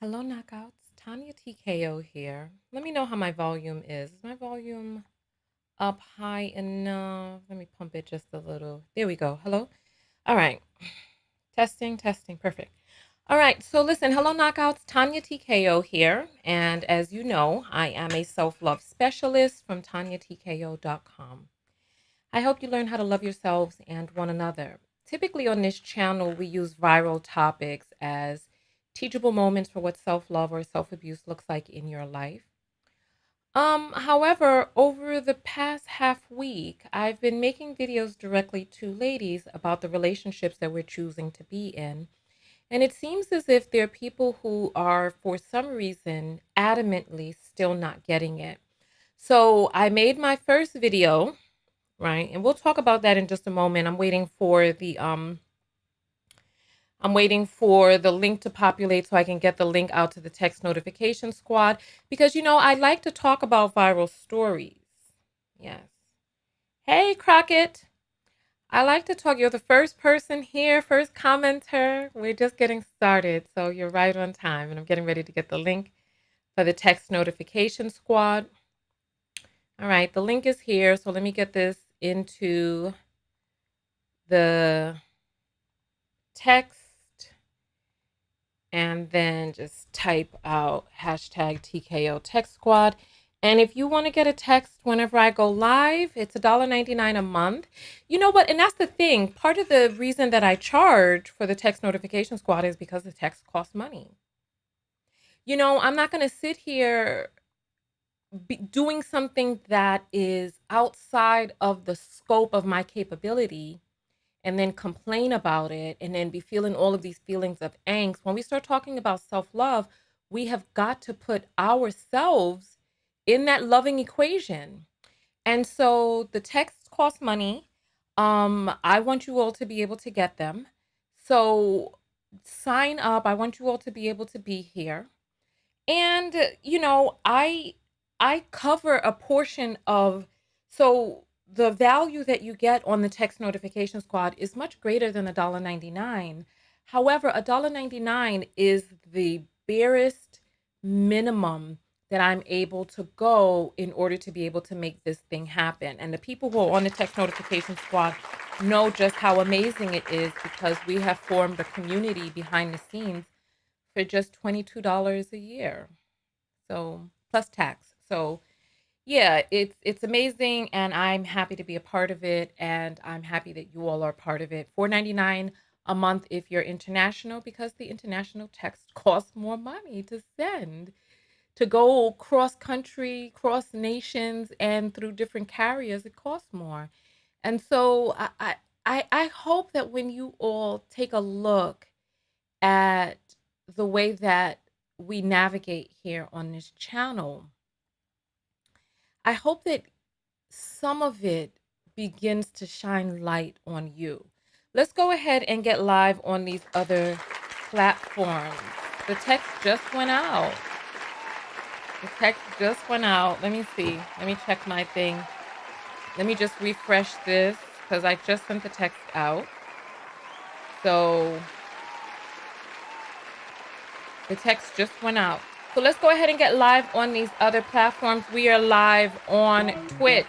Hello, knockouts. Tonya TKO here. Let me know how my volume is. Is my volume up high enough? Let me pump it just a little. There we go. Hello? All right. Testing, testing. Perfect. All right. So, listen, hello, knockouts. Tonya TKO here. And as you know, I am a self love specialist from TonyaTKO.com. I hope you learn how to love yourselves and one another. Typically on this channel, we use viral topics as teachable moments for what self-love or self-abuse looks like in your life. However, over the past half week, I've been making videos directly to ladies about the relationships that we're choosing to be in. And it seems as if there are people who are, for some reason, adamantly still not getting it. So I made my first video, right? And we'll talk about that in just a moment. I'm waiting for the link to populate so I can get the link out to the text notification squad because I like to talk about viral stories. Yes. Hey Crockett. I like to talk. You're the first person here, first commenter. We're just getting started, so you're right on time. And I'm getting ready to get the link for the text notification squad. All right, the link is here. So let me get this into the text and then just type out hashtag TKO Text Squad. And if you want to get a text whenever I go live, it's $1.99 a month. You know what? And that's the thing. Part of the reason that I charge for the text notification squad is because the text costs money. I'm not going to sit here doing something that is outside of the scope of my capability and then complain about it and then be feeling all of these feelings of angst. When we start talking about self-love, we have got to put ourselves in that loving equation. And so the texts cost money. I want you all to be able to get them. So sign up. I want you all to be able to be here. And I cover a portion of so the value that you get on the text notification squad is much greater than $1.99. However, $1.99 is the barest minimum that I'm able to go in order to be able to make this thing happen. And the people who are on the text notification squad know just how amazing it is because we have formed a community behind the scenes for just $22 a year. So plus tax. So yeah, it's amazing and I'm happy to be a part of it and I'm happy that you all are part of it. $4.99 a month if you're international because the international text costs more money to send. To go cross country, cross nations and through different carriers, it costs more. And so I hope that when you all take a look at the way that we navigate here on this channel, I hope that some of it begins to shine light on you. Let's go ahead and get live on these other platforms. The text just went out. The text just went out. Let me see. Let me check my thing. Let me just refresh this because I just sent the text out. So the text just went out. So let's go ahead and get live on these other platforms. We are live on Twitch.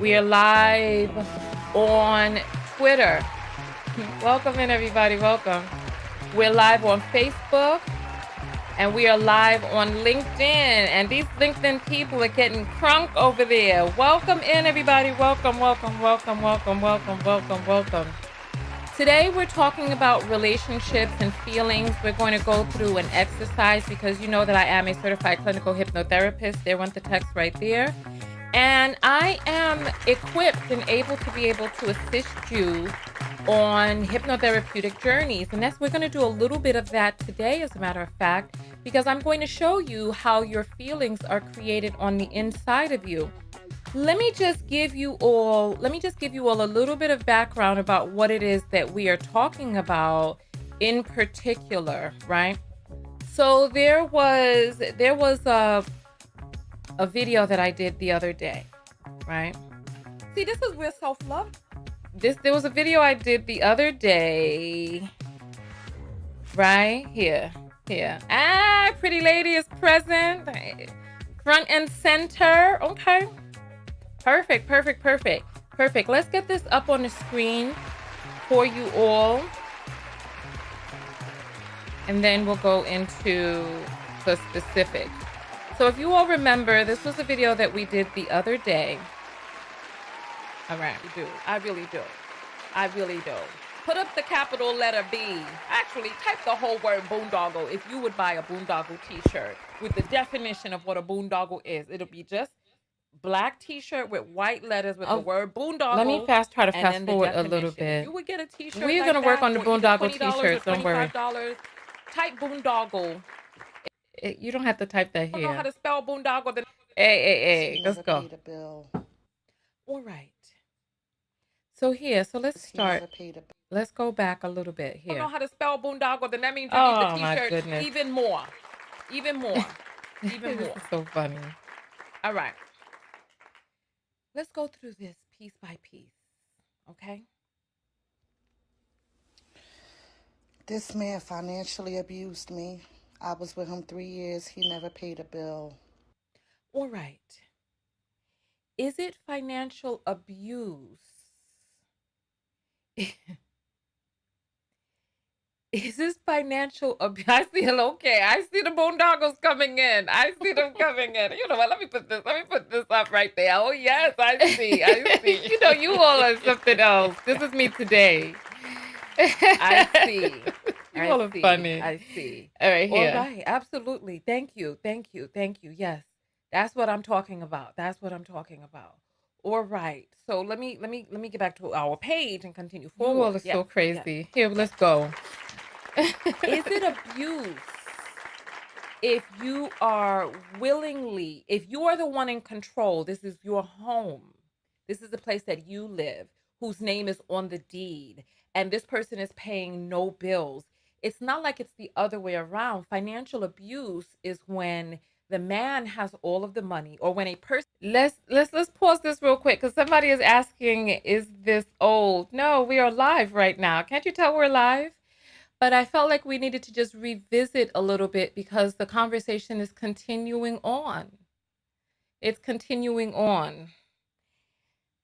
We are live on Twitter. Welcome in, everybody. Welcome. We're live on Facebook. And we are live on LinkedIn. And these LinkedIn people are getting crunk over there. Welcome in, everybody. Welcome, welcome, welcome, welcome, welcome, welcome, welcome. Today, we're talking about relationships and feelings. We're going to go through an exercise because you know that I am a certified clinical hypnotherapist. There went the text right there. And I am equipped and able to be able to assist you on hypnotherapeutic journeys. And we're going to do a little bit of that today, as a matter of fact, because I'm going to show you how your feelings are created on the inside of you. Let me just give you all a little bit of background about what it is that we are talking about in particular, right? So there was a video that I did the other day, right? See, this is where self-love. There was a video I did the other day. Right here. Here. Ah, pretty lady is present. Front and center. Okay. Perfect, perfect, perfect. Perfect. Let's get this up on the screen for you all. And then we'll go into the specifics. So if you all remember, this was a video that we did the other day. All right, we do. I really do. I really do. Put up the capital letter B. Actually, type the whole word boondoggle if you would buy a boondoggle t-shirt with the definition of what a boondoggle is. It'll be just black t-shirt with white letters with the word boondoggle. Let me try to fast forward a little bit. You would get a t-shirt. We're like gonna work on the boondoggle t-shirts. Don't worry. Type boondoggle. You don't have to type that here. I don't know how to spell boondoggle. Hey, let's go. All right. So here, so let's start. Let's go back a little bit here. I don't know how to spell boondoggle, then that means you need the t-shirt even more. Even more. Even more. This is so funny. All right. Let's go through this piece by piece. Okay? This man financially abused me. I was with him 3 years. He never paid a bill. All right. Is it financial abuse? Is this financial abuse? I see it. Okay, I see the boondoggles coming in. I see them coming in. You know what? Let me put this up right there. Oh yes, I see. I see. You know, you all are something else. This is me today. I see. You all are funny. I see. All right, here. All right, absolutely. Thank you. Thank you. Thank you. Yes, that's what I'm talking about. That's what I'm talking about. All right. So let me get back to our page and continue forward. You all are so crazy. Yes. Here, let's go. Is it abuse if you are willingly, if you are the one in control, this is your home, this is the place that you live, whose name is on the deed, and this person is paying no bills? It's not like it's the other way around. Financial abuse is when the man has all of the money, or when a person, let's pause this real quick, because somebody is asking, is this old? No, we are live right now. Can't you tell we're live? But I felt like we needed to just revisit a little bit because the conversation is continuing on. It's continuing on.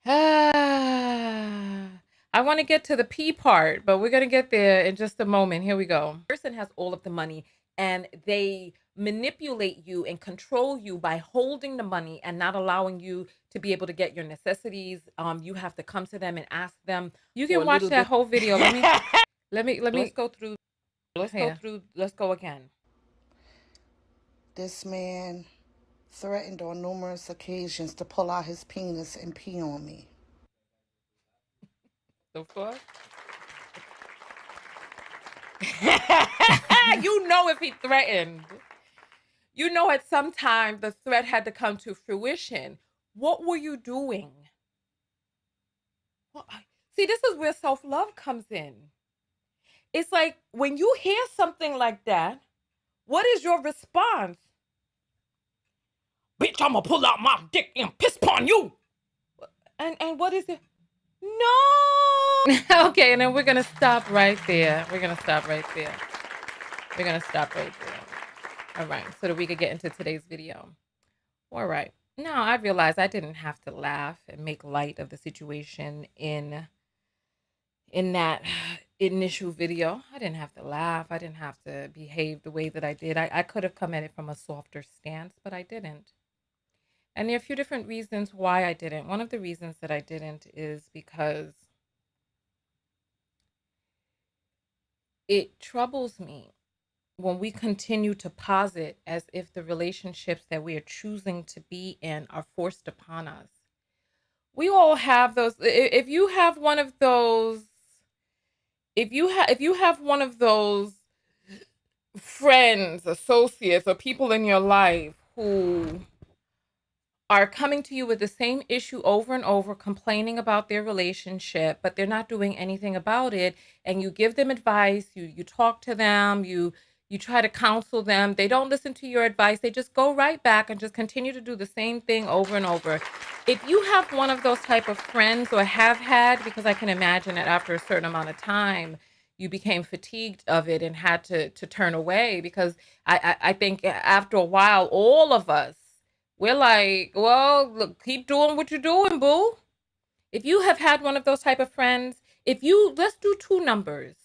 I want to get to the P part, but we're going to get there in just a moment. Here we go. The person has all of the money and they manipulate you and control you by holding the money and not allowing you to be able to get your necessities. You have to come to them and ask them. You can watch that whole video. Let me let's go through. Let's go again. This man threatened on numerous occasions to pull out his penis and pee on me. The fuck? You know, if he threatened, you know, at some time the threat had to come to fruition. What were you doing? Well, see, this is where self-love comes in. It's like when you hear something like that, what is your response? Bitch, I'm gonna pull out my dick and piss upon you. And what is it? No. Okay, and then we're gonna stop right there. We're gonna stop right there. All right, so that we could get into today's video. All right. Now I realized I didn't have to laugh and make light of the situation in that initial video. I didn't have to laugh. I didn't have to behave the way that I did. I could have come at it from a softer stance, but I didn't. And there are a few different reasons why I didn't. One of the reasons that I didn't is because it troubles me when we continue to posit as if the relationships that we are choosing to be in are forced upon us. We all have those. If you have one of those, if you have one of those friends, associates, or people in your life who are coming to you with the same issue over and over, complaining about their relationship, but they're not doing anything about it, and you give them advice, you talk to them, you try to counsel them, they don't listen to your advice, they just go right back and just continue to do the same thing over and over. If you have one of those type of friends, or have had, because I can imagine that after a certain amount of time, you became fatigued of it and had to turn away, because I think after a while, all of us, we're like, well, look, keep doing what you're doing, boo. If you have had one of those type of friends, if you, let's do two numbers.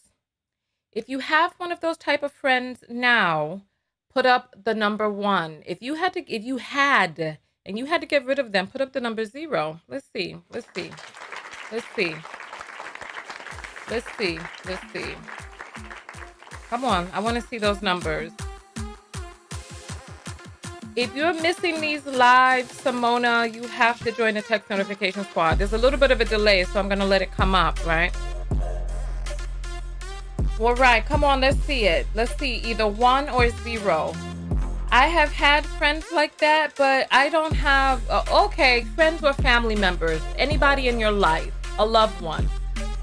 If you have one of those type of friends now, put up the number one. If you had, and you had to get rid of them, put up the number 0. Let's see. Let's see. Let's see. Let's see. Let's see. Come on. I want to see those numbers. If you're missing these lives, Simona, you have to join the text notification squad. There's a little bit of a delay, so I'm going to let it come up, right? All right, come on, let's see it. Let's see, either 1 or 0. I have had friends like that, but I don't have, okay, friends or family members, anybody in your life, a loved one.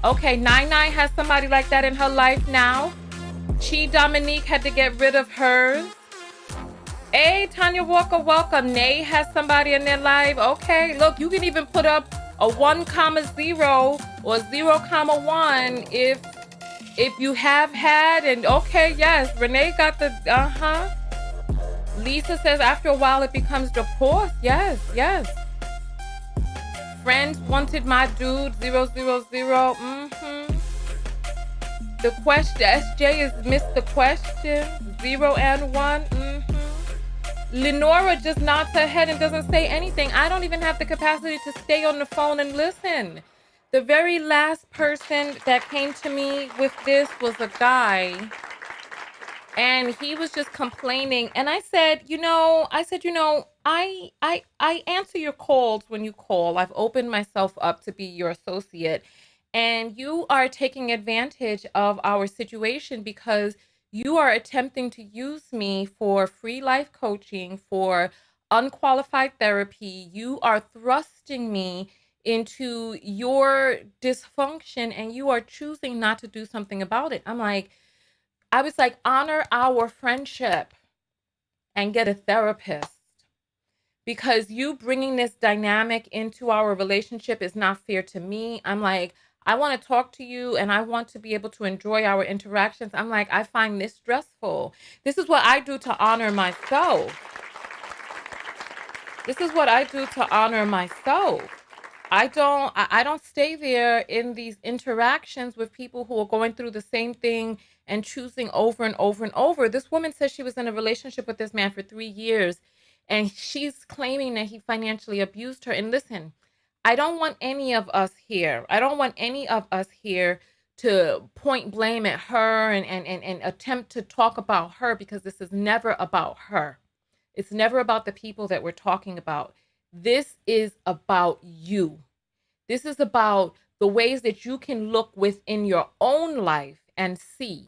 Okay, Nine has somebody like that in her life now. Chi Dominique had to get rid of hers. Hey, Tanya Walker, welcome. Nay has somebody in their life. Okay, look, you can even put up a 1,0 or 0,1 if you have had, and okay, yes, Renee got the, Lisa says after a while it becomes the course. Yes, yes. Friends wanted my dude, 000. The question, SJ has missed the question, 0 and 1. Lenora just nods her head and doesn't say anything. I don't even have the capacity to stay on the phone and listen. The very last person that came to me with this was a guy, and he was just complaining. And I said, I answer your calls when you call. I've opened myself up to be your associate, and you are taking advantage of our situation because you are attempting to use me for free life coaching, for unqualified therapy. You are thrusting me into your dysfunction, and you are choosing not to do something about it. I was like, honor our friendship and get a therapist, because you bringing this dynamic into our relationship is not fair to me. I'm like, I want to talk to you and I want to be able to enjoy our interactions. I'm like, I find this stressful. This is what I do to honor myself. This is what I do to honor myself. I don't stay there in these interactions with people who are going through the same thing and choosing over and over and over. This woman says she was in a relationship with this man for 3 years, and she's claiming that he financially abused her. And listen, I don't want any of us here. I don't want any of us here to point blame at her and attempt to talk about her, because this is never about her. It's never about the people that we're talking about. This is about you. This is about the ways that you can look within your own life and see,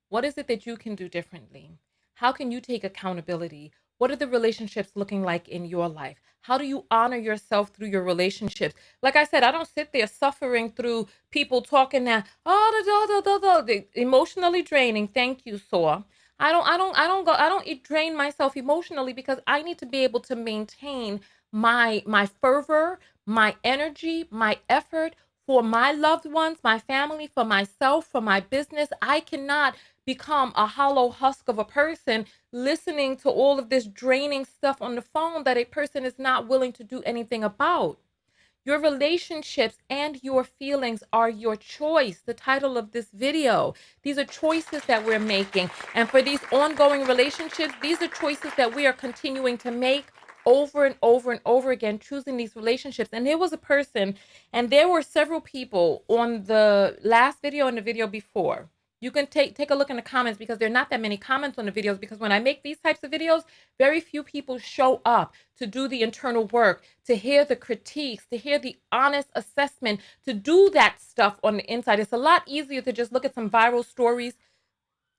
what is it that you can do differently? How can you take accountability? What are the relationships looking like in your life? How do you honor yourself through your relationships? Like I said, I don't sit there suffering through people talking that, emotionally draining. Thank you, Saw. I don't drain myself emotionally, because I need to be able to maintain my fervor, my energy, my effort for my loved ones, my family, for myself, for my business. I cannot become a hollow husk of a person listening to all of this draining stuff on the phone that a person is not willing to do anything about. Your relationships and your feelings are your choice. The title of this video. These are choices that we're making. And for these ongoing relationships, these are choices that we are continuing to make over and over and over again, choosing these relationships. And there was a person, and there were several people on the last video and the video before. You can take a look in the comments, because there are not that many comments on the videos, because when I make these types of videos, very few people show up to do the internal work, to hear the critiques, to hear the honest assessment, to do that stuff on the inside. It's a lot easier to just look at some viral stories.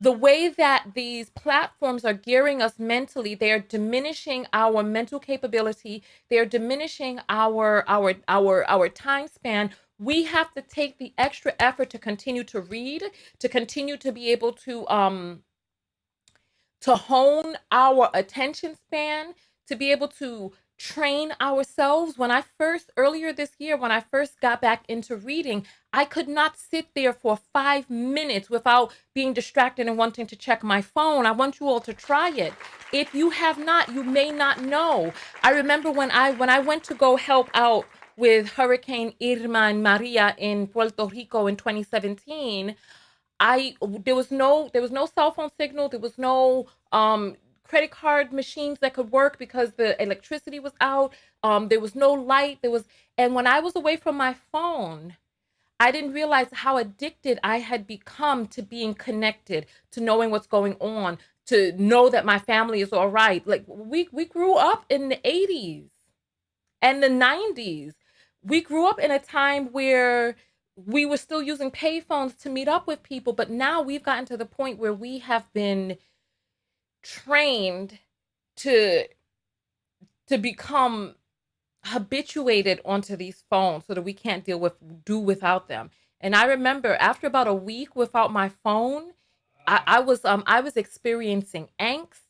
The way that these platforms are gearing us mentally, they are diminishing our mental capability. They are diminishing our time span. We have to take the extra effort to continue to read, to continue to be able to hone our attention span, to be able to train ourselves. Earlier this year, when I first got back into reading, I could not sit there for 5 minutes without being distracted and wanting to check my phone. I want you all to try it. If you have not, you may not know. I remember when I went to go help out with Hurricane Irma and Maria in Puerto Rico in 2017. I there was no cell phone signal. There was no credit card machines that could work because the electricity was out. There was no light. And when I was away from my phone, I didn't realize how addicted I had become to being connected, to knowing what's going on, to know that my family is all right. Like we grew up in the 80s and the 90s. We grew up in a time where we were still using payphones to meet up with people, but now we've gotten to the point where we have been trained to become habituated onto these phones so that we can't do without them. And I remember after about a week without my phone, I was experiencing angst.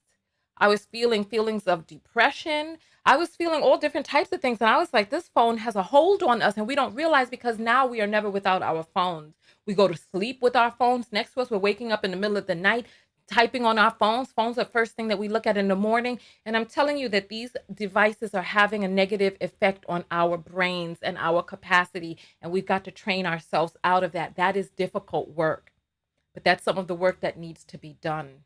I was feeling feelings of depression. I was feeling all different types of things. And I was like, this phone has a hold on us and we don't realize, because now we are never without our phones. We go to sleep with our phones next to us. We're waking up in the middle of the night, typing on our phones. Phones are the first thing that we look at in the morning. And I'm telling you that these devices are having a negative effect on our brains and our capacity. And we've got to train ourselves out of that. That is difficult work, but that's some of the work that needs to be done.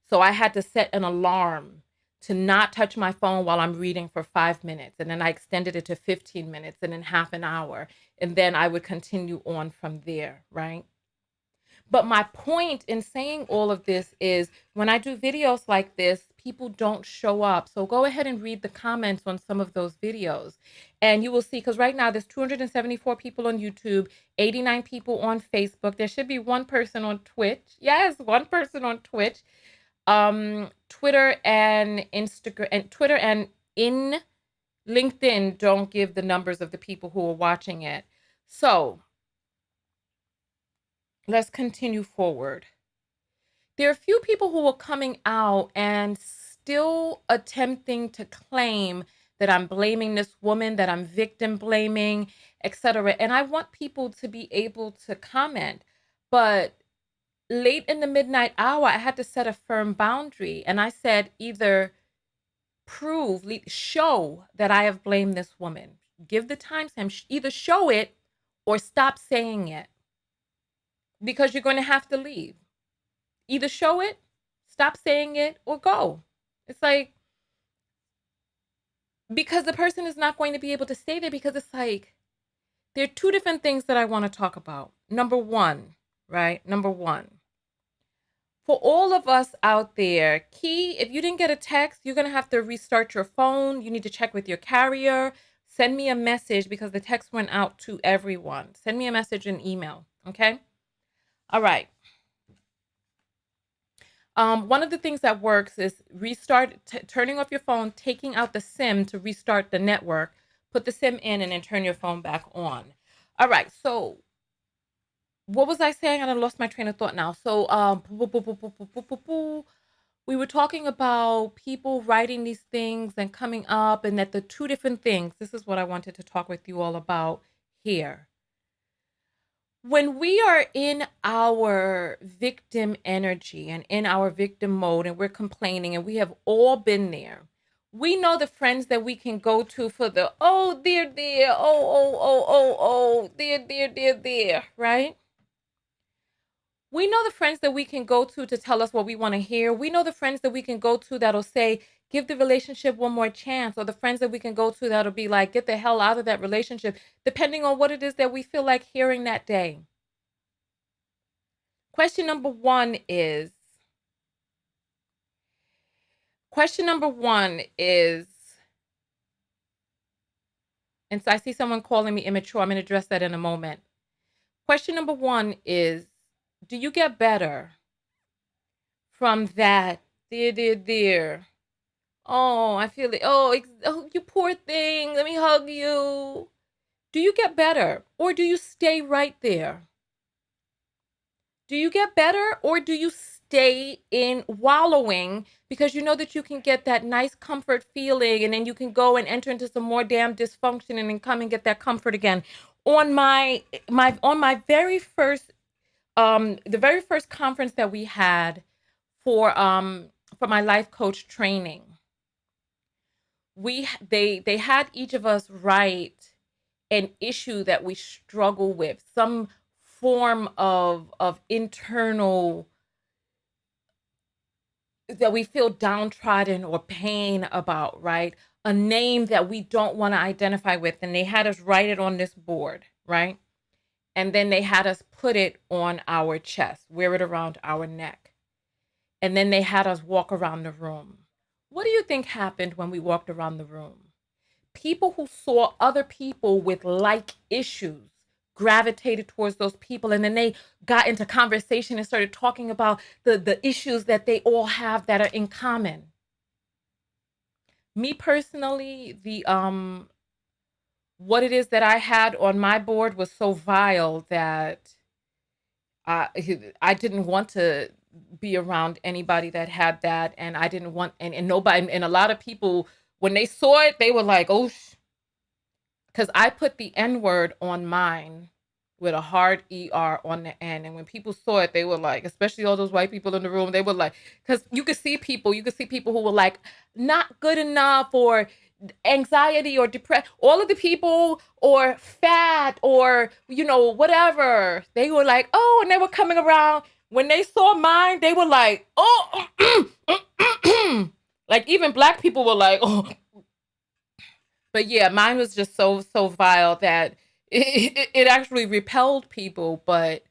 So I had to set an alarm to not touch my phone while I'm reading for 5 minutes. And then I extended it to 15 minutes and then half an hour. And then I would continue on from there, right? But my point in saying all of this is when I do videos like this, people don't show up. So go ahead and read the comments on some of those videos. And you will see, because right now there's 274 people on YouTube, 89 people on Facebook. There should be one person on Twitch. Yes, one person on Twitch. Twitter and Instagram and Twitter and in LinkedIn don't give the numbers of the people who are watching it. So let's continue forward. There are a few people who are coming out and still attempting to claim that I'm blaming this woman, that I'm victim blaming, etc. And I want people to be able to comment. But late in the midnight hour, I had to set a firm boundary. And I said, either show that I have blamed this woman. Give the timestamp, either show it or stop saying it, because you're going to have to leave. Either show it, stop saying it, or go. It's like, because the person is not going to be able to stay there, because it's like, there are two different things that I want to talk about. Number one, for all of us out there, if you didn't get a text, you're going to have to restart your phone. You need to check with your carrier. Send me a message, because the text went out to everyone. Send me a message and email, okay? All right. One of the things that works is turning off your phone, taking out the SIM to restart the network, put the SIM in, and then turn your phone back on. All right, so what was I saying? I lost my train of thought now. So we were talking about people writing these things and coming up, and that the two different things. This is what I wanted to talk with you all about here. When we are in our victim energy and in our victim mode and we're complaining, and we have all been there, we know the friends that we can go to for the, oh, dear, dear, right? We know the friends that we can go to tell us what we want to hear. We know the friends that we can go to that'll say, give the relationship one more chance. Or the friends that we can go to that'll be like, get the hell out of that relationship, depending on what it is that we feel like hearing that day. Question number one is, and so I see someone calling me immature. I'm going to address that in a moment. Question number one is, do you get better from that? Dear. Oh, I feel it. Oh, you poor thing. Let me hug you. Do you get better, or do you stay right there? Do you get better, or do you stay in wallowing because you know that you can get that nice comfort feeling and then you can go and enter into some more damn dysfunction and then come and get that comfort again. On my very first the very first conference that we had for my life coach training, they had each of us write an issue that we struggle with, some form of internal that we feel downtrodden or pain about, right? A name that we don't want to identify with. And they had us write it on this board, right? And then they had us put it on our chest, wear it around our neck. And then they had us walk around the room. What do you think happened when we walked around the room? People who saw other people with like issues gravitated towards those people, and then they got into conversation and started talking about the issues that they all have that are in common. Me personally, the what it is that I had on my board was so vile that I I didn't want to be around anybody that had that, and I didn't want and nobody, and a lot of people when they saw it they were like, oh, because I put the N word on mine with a hard ER on the end. And when people saw it, they were like, especially all those white people in the room, they were like, because you could see people who were like, not good enough, or anxiety or depression, all of the people, or fat, or, whatever. They were like, oh, and they were coming around. When they saw mine, they were like, oh, like even black people were like, oh, but yeah, mine was just so vile that it actually repelled people. But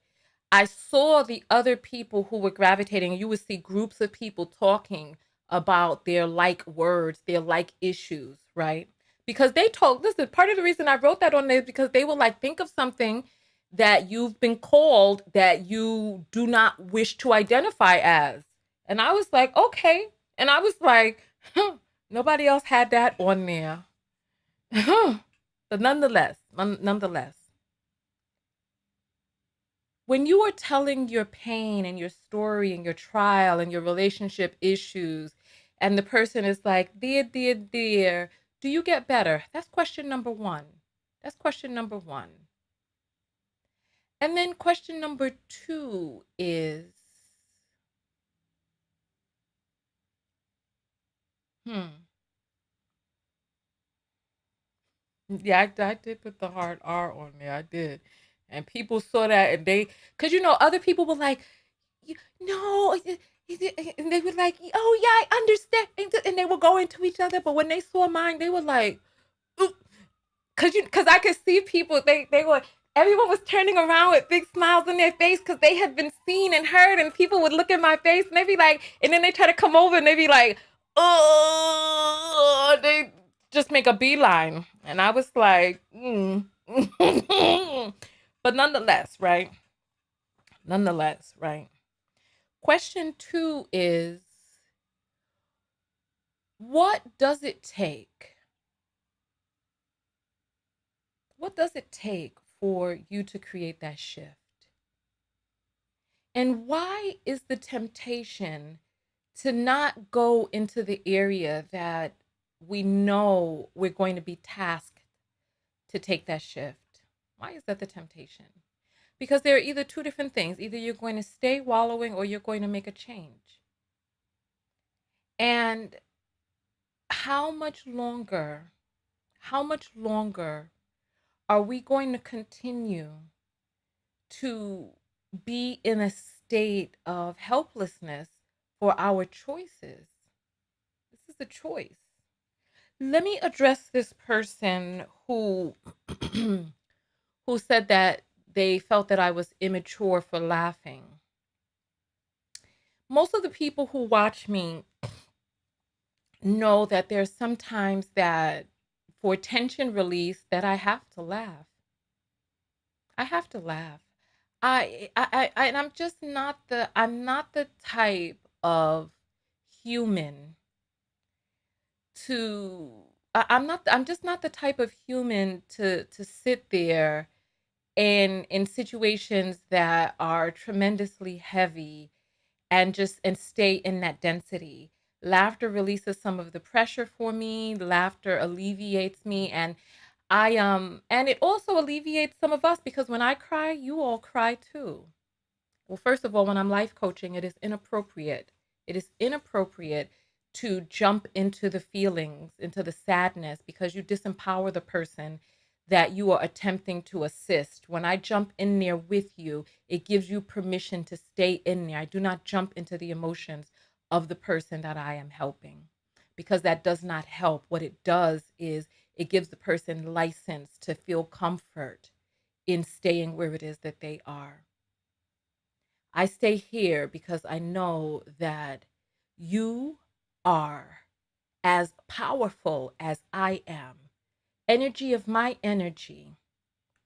I saw the other people who were gravitating. You would see groups of people talking about their like words, their like issues, right? Because they told, listen, part of the reason I wrote that on there is because they were like, think of something that you've been called that you do not wish to identify as. And I was like, okay. And I was like, nobody else had that on there. But nonetheless, when you are telling your pain and your story and your trial and your relationship issues, and the person is like, dear, do you get better? That's question number one. That's question number one. And then question number two is, hmm, yeah, I did put the hard R on there. I did. And people saw that and because other people were like, no, and they were like, oh yeah, I understand. And they were going to each other. But when they saw mine, they were like, because I could see people, they were, everyone was turning around with big smiles on their face because they had been seen and heard, and people would look at my face and they'd be like, and then they try to come over and they'd be like, oh, they just make a beeline. And I was like, but nonetheless, right? Nonetheless, right? Question two is, what does it take? What does it take for you to create that shift? And why is the temptation to not go into the area that we know we're going to be tasked to take that shift? Why is that the temptation? Because there are either two different things. Either you're going to stay wallowing or you're going to make a change. And how much longer, how much longer are we going to continue to be in a state of helplessness for our choices? This is a choice. Let me address this person who who said that they felt that I was immature for laughing. Most of the people who watch me know that there's sometimes that for tension release that I have to laugh. I have to laugh. And I'm not the type of human to, I'm just not the type of human to sit there in situations that are tremendously heavy and stay in that density. Laughter releases some of the pressure for me. Laughter alleviates me, and it also alleviates some of us, because when I cry, you all cry too. Well, first of all, when I'm life coaching, it is inappropriate. It is inappropriate to jump into the feelings, into the sadness, because you disempower the person that you are attempting to assist. When I jump in there with you, it gives you permission to stay in there. I do not jump into the emotions of the person that I am helping, because that does not help. What it does is it gives the person license to feel comfort in staying where it is that they are. I stay here because I know that you are as powerful as I am. Energy of my energy.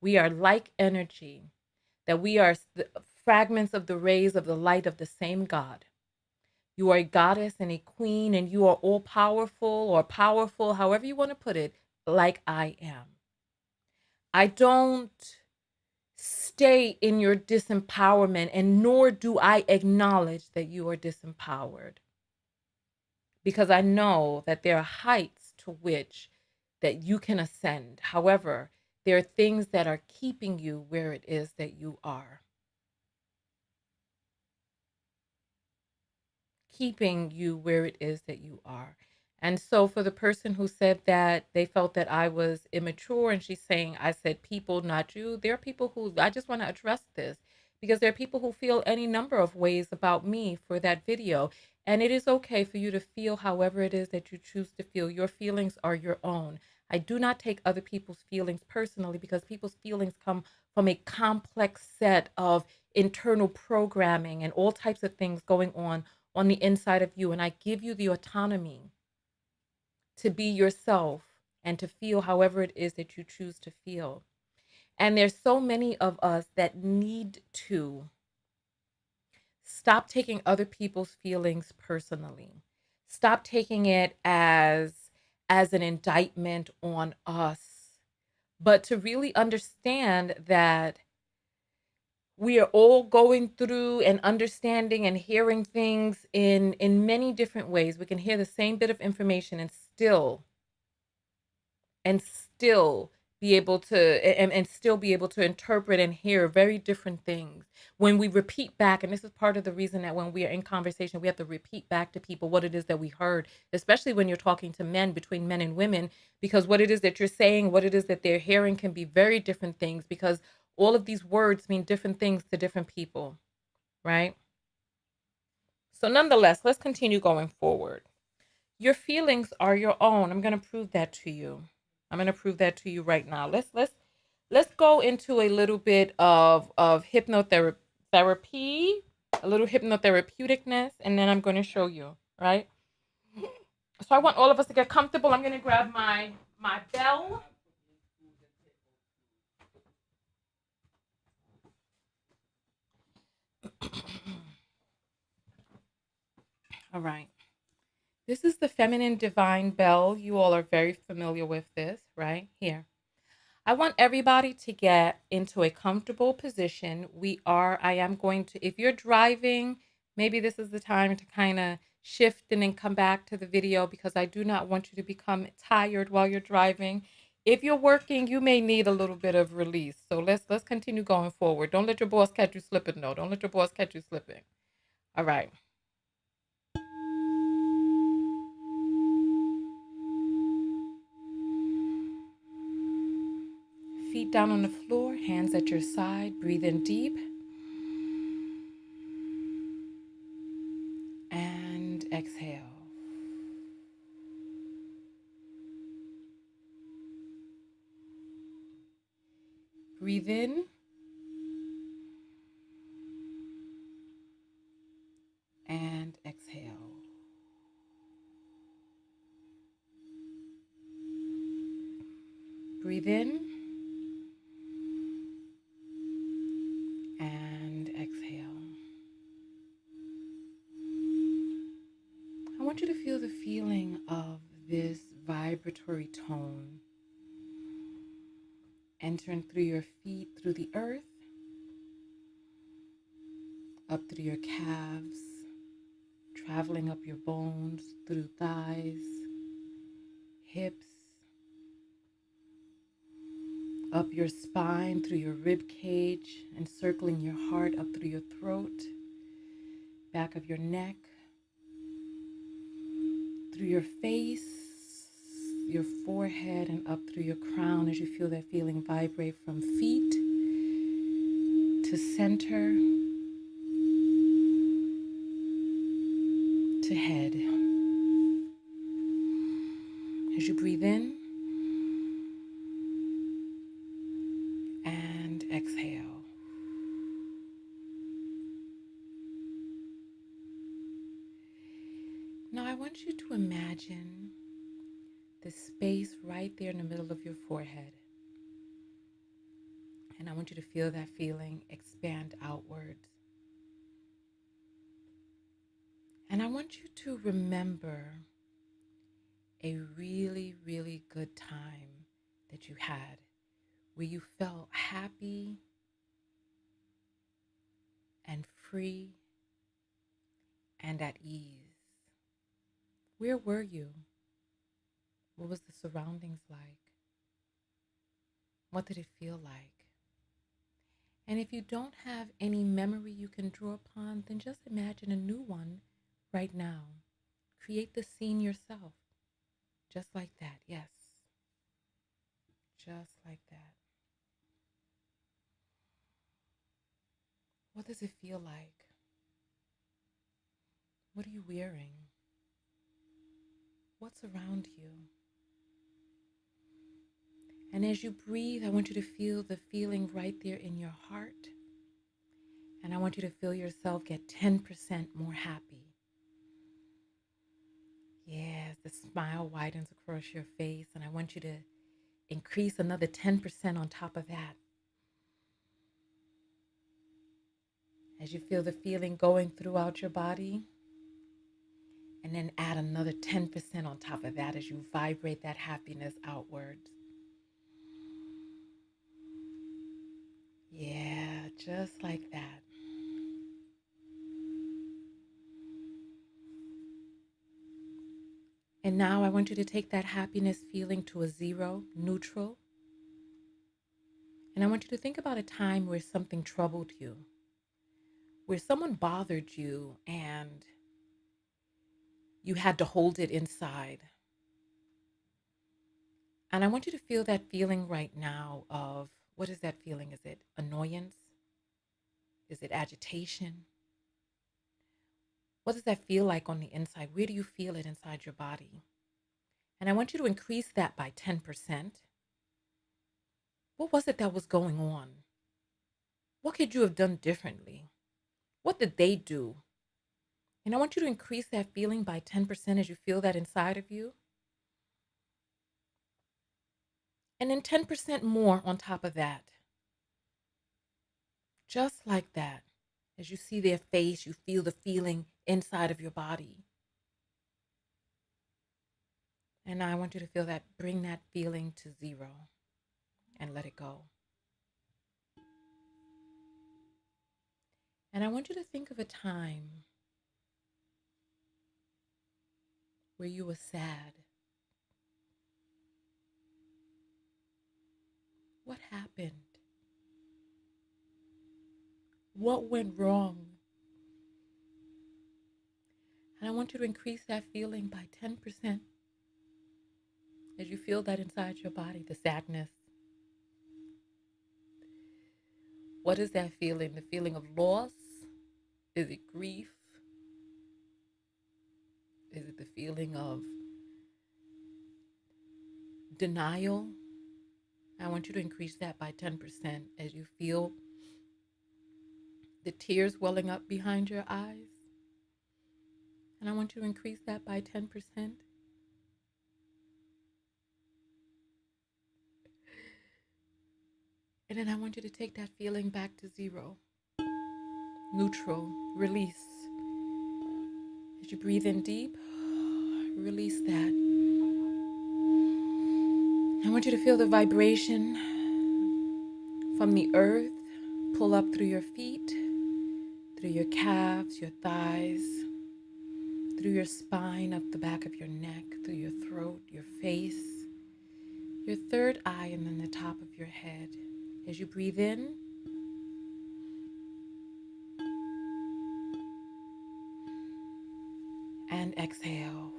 We are like energy, that we are fragments of the rays of the light of the same God. You are a goddess and a queen, and you are all powerful or powerful, however you want to put it, like I am. I don't stay in your disempowerment, and nor do I acknowledge that you are disempowered, because I know that there are heights to which that you can ascend. However, there are things that are keeping you where it is that you are, keeping you where it is that you are. And so for the person who said that they felt that I was immature, and she's saying, I said people, not you. There are people who, I just want to address this, because there are people who feel any number of ways about me for that video. And it is okay for you to feel however it is that you choose to feel. Your feelings are your own. I do not take other people's feelings personally, because people's feelings come from a complex set of internal programming and all types of things going on the inside of you. And I give you the autonomy to be yourself and to feel however it is that you choose to feel. And there's so many of us that need to stop taking other people's feelings personally. Stop taking it as an indictment on us, but to really understand that we are all going through and understanding and hearing things in many different ways. We can hear the same bit of information and still be able to and still be able to interpret and hear very different things when we repeat back. And this is part of the reason that when we are in conversation, we have to repeat back to people what it is that we heard, especially when you're talking to men, between men and women, because what it is that you're saying, what it is that they're hearing can be very different things, because all of these words mean different things to different people, right? So nonetheless, let's continue going forward. Your feelings are your own. I'm going to prove that to you. I'm going to prove that to you right now. Let's go into a little bit of hypnotherapy, a little hypnotherapeuticness, and then I'm going to show you, right? So I want all of us to get comfortable. I'm going to grab my bell. All right. This is the feminine divine bell. You all are very familiar with this, right? Here. I want everybody to get into a comfortable position. I am going to, if you're driving, maybe this is the time to kind of shift and then come back to the video, because I do not want you to become tired while you're driving. If you're working, you may need a little bit of release. So let's continue going forward. Don't let your boss catch you slipping. No, don't let your boss catch you slipping. All right. Feet down on the floor, hands at your side. Breathe in deep and exhale. Breathe in and exhale. Breathe in and exhale. I want you to feel the feeling of this vibratory tone entering through your feet, through the earth, up through your calves, traveling up your bones, through thighs, hips, up your spine, through your rib cage, encircling your heart up through your throat, back of your neck, through your face, your forehead, and up through your crown as you feel that feeling vibrate from feet to center to head. As you breathe in and exhale. Now I want you to imagine the space right there in the middle of your forehead. And I want you to feel that feeling expand outwards. And I want you to remember a really, really good time that you had where you felt happy and free and at ease. Where were you? What was the surroundings like? What did it feel like? And if you don't have any memory you can draw upon, then just imagine a new one right now. Create the scene yourself. Just like that, yes. Just like that. What does it feel like? What are you wearing? What's around you? And as you breathe, I want you to feel the feeling right there in your heart. And I want you to feel yourself get 10% more happy. Yes, the smile widens across your face, and I want you to increase another 10% on top of that. As you feel the feeling going throughout your body, and then add another 10% on top of that as you vibrate that happiness outwards. Yeah, just like that. And now I want you to take that happiness feeling to a zero, neutral. And I want you to think about a time where something troubled you, where someone bothered you and you had to hold it inside. And I want you to feel that feeling right now of, what is that feeling? Is it annoyance? Is it agitation? What does that feel like on the inside? Where do you feel it inside your body? And I want you to increase that by 10%. What was it that was going on? What could you have done differently? What did they do? And I want you to increase that feeling by 10% as you feel that inside of you. And then 10% more on top of that. Just like that. As you see their face, you feel the feeling inside of your body. And now I want you to feel that, bring that feeling to zero and let it go. And I want you to think of a time where you were sad. What happened? What went wrong? And I want you to increase that feeling by 10% as you feel that inside your body, the sadness. What is that feeling? The feeling of loss? Is it grief? Is it the feeling of denial? I want you to increase that by 10% as you feel the tears welling up behind your eyes. And I want you to increase that by 10%. And then I want you to take that feeling back to zero. Neutral. Release. As you breathe in deep, release that. I want you to feel the vibration from the earth pull up through your feet, through your calves, your thighs, through your spine, up the back of your neck, through your throat, your face, your third eye, and then the top of your head. As you breathe in, and exhale.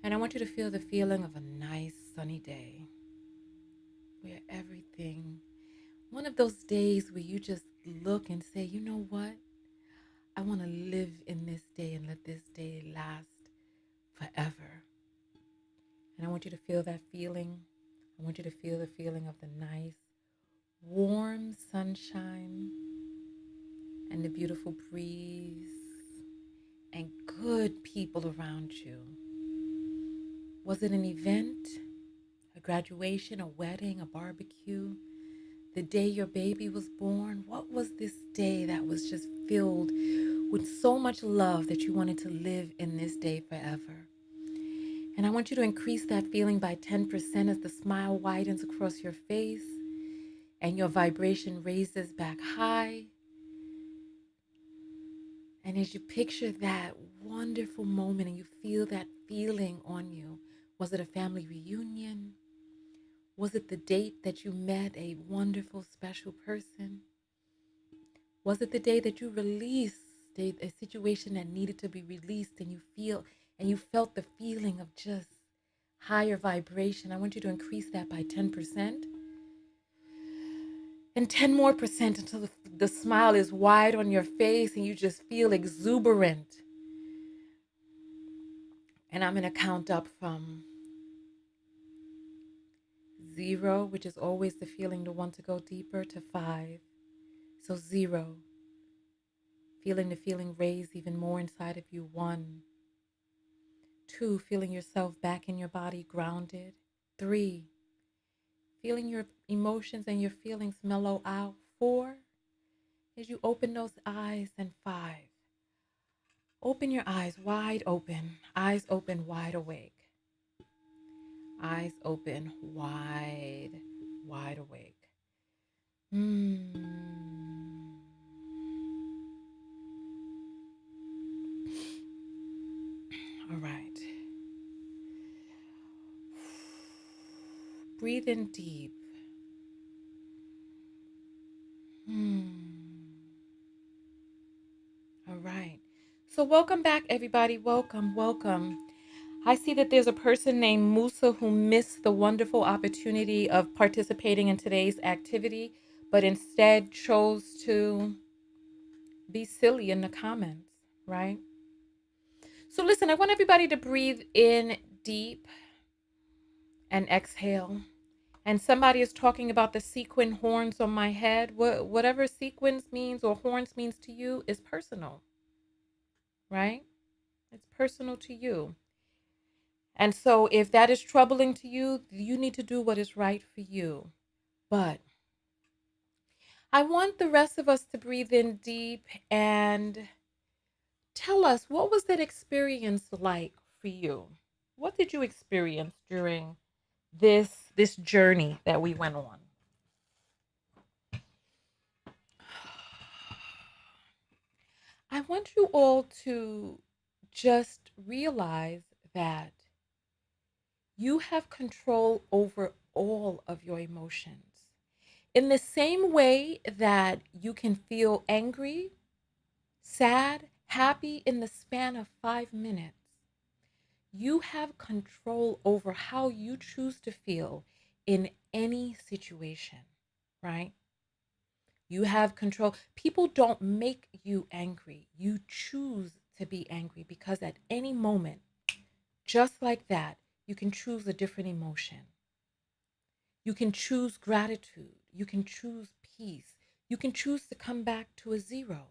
And I want you to feel the feeling of a nice sunny day where everything, one of those days where you just look and say, you know what? I want to live in this day and let this day last forever. And I want you to feel that feeling. I want you to feel the feeling of the nice, warm sunshine and the beautiful breeze and good people around you. Was it an event, a graduation, a wedding, a barbecue? The day your baby was born? What was this day that was just filled with so much love that you wanted to live in this day forever? And I want you to increase that feeling by 10% as the smile widens across your face and your vibration raises back high. And as you picture that wonderful moment and you feel that feeling on you, was it a family reunion? Was it the date that you met a wonderful, special person? Was it the day that you released a situation that needed to be released and you felt the feeling of just higher vibration? I want you to increase that by 10% and 10 more percent until the smile is wide on your face and you just feel exuberant. And I'm going to count up from 0, which is always the feeling to want to go deeper, to 5. So 0, feeling the feeling raise even more inside of you. 1, 2, feeling yourself back in your body, grounded. 3, feeling your emotions and your feelings mellow out. 4, as you open those eyes. And 5, open your eyes wide open, eyes open, wide awake. Eyes open, wide, wide awake. All right. Breathe in deep. All right. So welcome back, everybody. Welcome, welcome. I see that there's a person named Musa who missed the wonderful opportunity of participating in today's activity, but instead chose to be silly in the comments, right? So listen, I want everybody to breathe in deep and exhale. And somebody is talking about the sequin horns on my head. Whatever sequins means or horns means to you is personal, right? It's personal to you. And so if that is troubling to you, you need to do what is right for you. But I want the rest of us to breathe in deep and tell us, what was that experience like for you? What did you experience during this journey that we went on? I want you all to just realize that you have control over all of your emotions. In the same way that you can feel angry, sad, happy in the span of 5 minutes, you have control over how you choose to feel in any situation, right? You have control. People don't make you angry. You choose to be angry because at any moment, just like that, you can choose a different emotion. You can choose gratitude. You can choose peace. You can choose to come back to a 0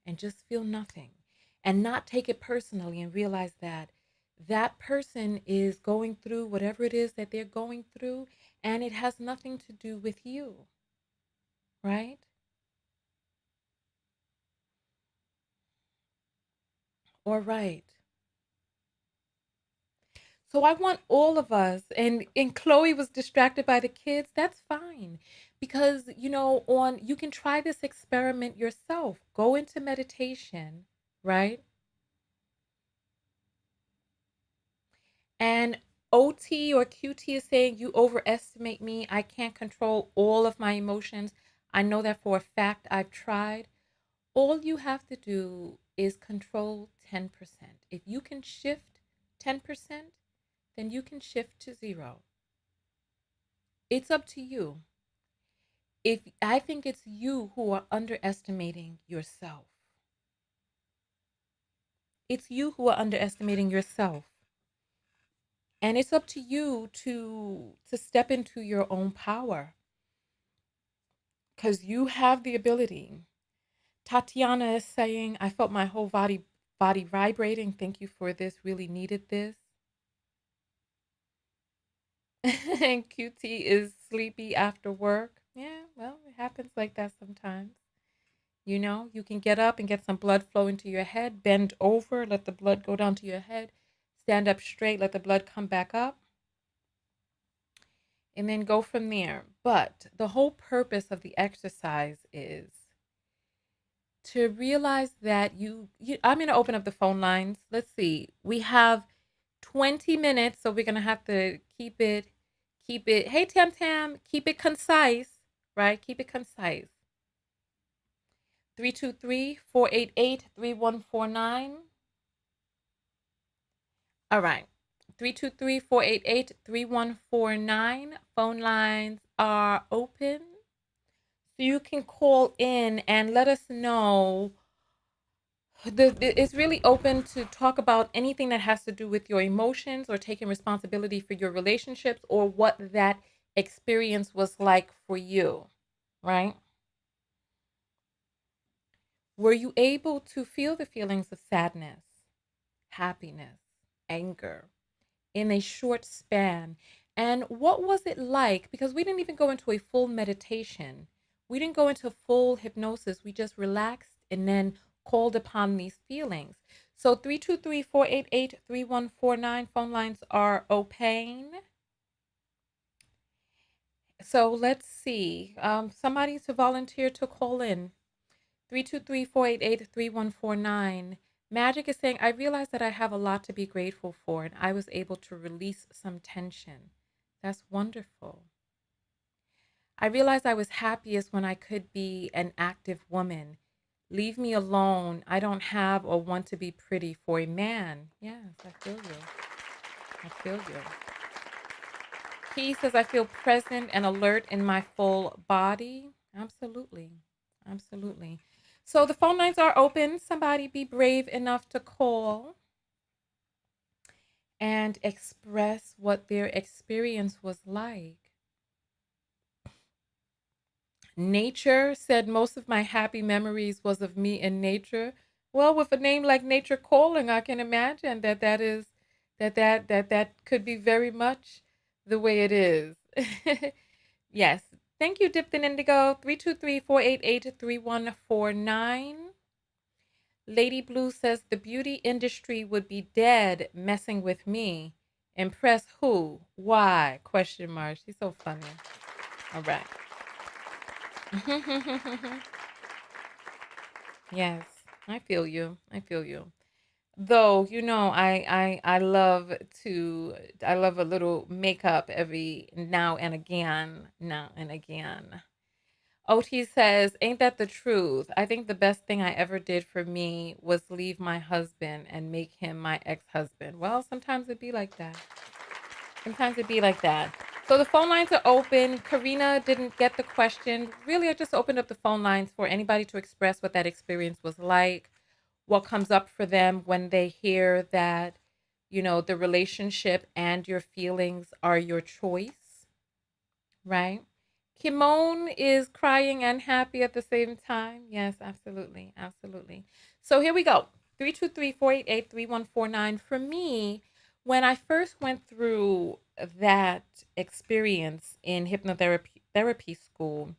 and just feel nothing and not take it personally and realize that that person is going through whatever it is that they're going through and it has nothing to do with you, right? All right. So I want all of us, and Chloe was distracted by the kids. That's fine. Because on you can try this experiment yourself. Go into meditation, right? And OT or QT is saying you overestimate me. I can't control all of my emotions. I know that for a fact. I've tried. All you have to do is control 10%. If you can shift 10%, then you can shift to zero. It's up to you. If I think it's you who are underestimating yourself. It's you who are underestimating yourself. And it's up to you to step into your own power cuz you have the ability. Tatiana is saying, I felt my whole body vibrating. Thank you for this. Really needed this. And QT is sleepy after work. Yeah, well, it happens like that sometimes. You can get up and get some blood flow into your head, bend over, let the blood go down to your head, stand up straight, let the blood come back up, and then go from there. But the whole purpose of the exercise is to realize that I'm going to open up the phone lines. Let's see. We have 20 minutes, so we're going to have to keep it. Hey, Tam Tam, keep it concise, right? Keep it concise. 323-488-3149. All right. 323-488-3149. Phone lines are open. So you can call in and let us know. It's really open to talk about anything that has to do with your emotions or taking responsibility for your relationships or what that experience was like for you, right? Were you able to feel the feelings of sadness, happiness, anger in a short span? And what was it like? Because we didn't even go into a full meditation. We didn't go into full hypnosis. We just relaxed and then called upon these feelings. So 323-488-3149 phone lines are open. So let's see. Somebody to volunteer to call in. 323-488-3149. Magic is saying, I realize that I have a lot to be grateful for, and I was able to release some tension. That's wonderful. I realized I was happiest when I could be an active woman. Leave me alone. I don't have or want to be pretty for a man. Yes, I feel you. I feel you. He says, I feel present and alert in my full body. Absolutely. Absolutely. So the phone lines are open. Somebody be brave enough to call and express what their experience was like. Nature said most of my happy memories was of me in nature. Well, with a name like Nature Calling, I can imagine that could be very much the way it is. Yes. Thank you, Dipped in Indigo. 323-488-3149. Lady Blue says the beauty industry would be dead messing with me. Impress who? Why? Question mark. She's so funny. All right. Yes, I feel you. I feel you. Though, I love a little makeup every now and again. Now and again. OT says, ain't that the truth? I think the best thing I ever did for me was leave my husband and make him my ex-husband. Well, sometimes it be like that. Sometimes it be like that. So the phone lines are open. Karina didn't get the question. Really, I just opened up the phone lines for anybody to express what that experience was like, what comes up for them when they hear that, the relationship and your feelings are your choice, right? Kimon is crying and happy at the same time. Yes, absolutely. Absolutely. So here we go. 323-488-3149. For me, when I first went through that experience in hypnotherapy therapy school,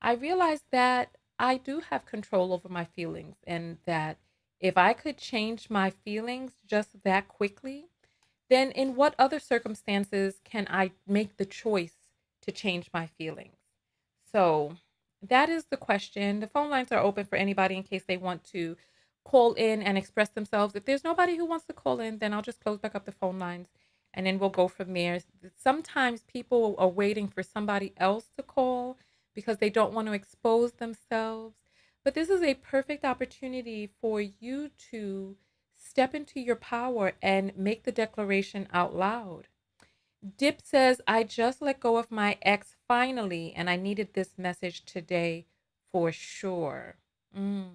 I realized that I do have control over my feelings and that if I could change my feelings just that quickly, then in what other circumstances can I make the choice to change my feelings? So that is the question. The phone lines are open for anybody in case they want to call in and express themselves. If there's nobody who wants to call in, then I'll just close back up the phone lines and then we'll go from there. Sometimes people are waiting for somebody else to call because they don't want to expose themselves. But this is a perfect opportunity for you to step into your power and make the declaration out loud. Dip says, I just let go of my ex finally, and I needed this message today for sure. Mm,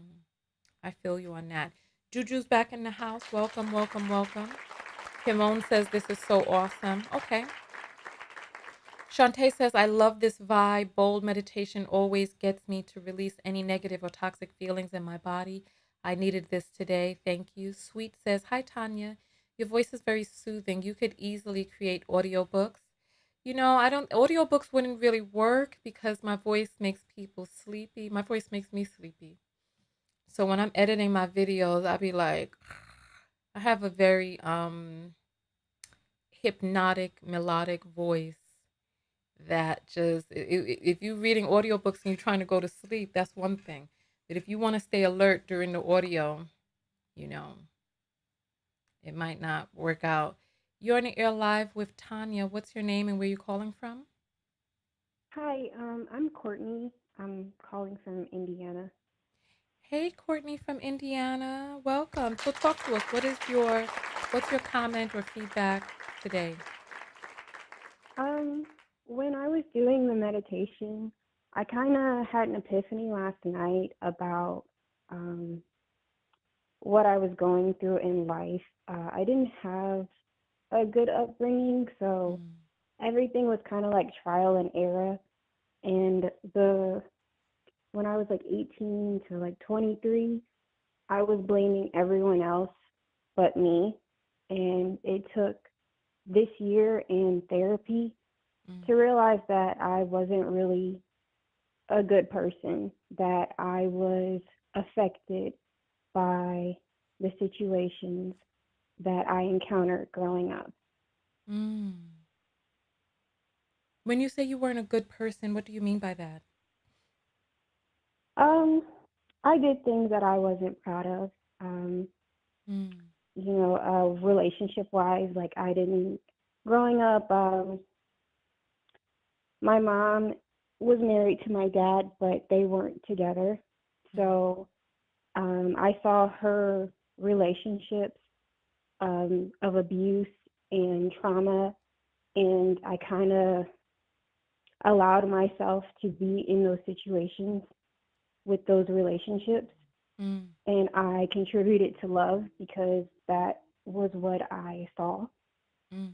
I feel you on that. Juju's back in the house. Welcome, welcome, welcome. Kimon says, this is so awesome. Okay. Shantae says, I love this vibe. Bold meditation always gets me to release any negative or toxic feelings in my body. I needed this today. Thank you. Sweet says, hi, Tonya. Your voice is very soothing. You could easily create audiobooks. Audiobooks wouldn't really work because my voice makes people sleepy. My voice makes me sleepy. So when I'm editing my videos, I'll be like, I have a very hypnotic, melodic voice that just if you're reading audiobooks and you're trying to go to sleep, that's one thing. But if you want to stay alert during the audio, you know, it might not work out. You're on the air live with Tonya. What's your name and where you calling from? Hi, I'm Courtney. I'm calling from Indiana. Hey, Courtney from Indiana. Welcome. So talk to us. What's your comment or feedback today? Um, when I was doing the meditation, I kind of had an epiphany last night about um, what I was going through in life. I didn't have a good upbringing, so Mm, everything was kind of like trial and error. And the when I was like 18 to like 23, I was blaming everyone else but me. And it took this year in therapy mm, to realize that I wasn't really a good person, that I was affected by the situations that I encountered growing up. mm. When you say you weren't a good person, what do you mean by that? Um, I did things that I wasn't proud of. Um, Mm, Relationship wise, like I didn't, growing up, my mom was married to my dad, but they weren't together. mm, So I saw her relationships of abuse and trauma, and I kind of allowed myself to be in those situations with those relationships, mm. and I contributed to love because that was what I saw. Mm,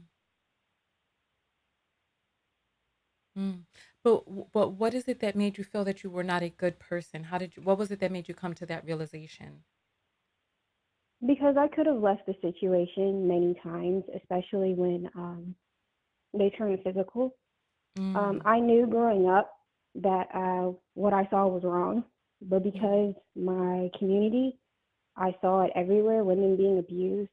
mm. But what is it that made you feel that you were not a good person? What was it that made you come to that realization? Because I could have left the situation many times, especially when they turned physical. Mm, I knew growing up that what I saw was wrong, but mm, because my community, I saw it everywhere, women being abused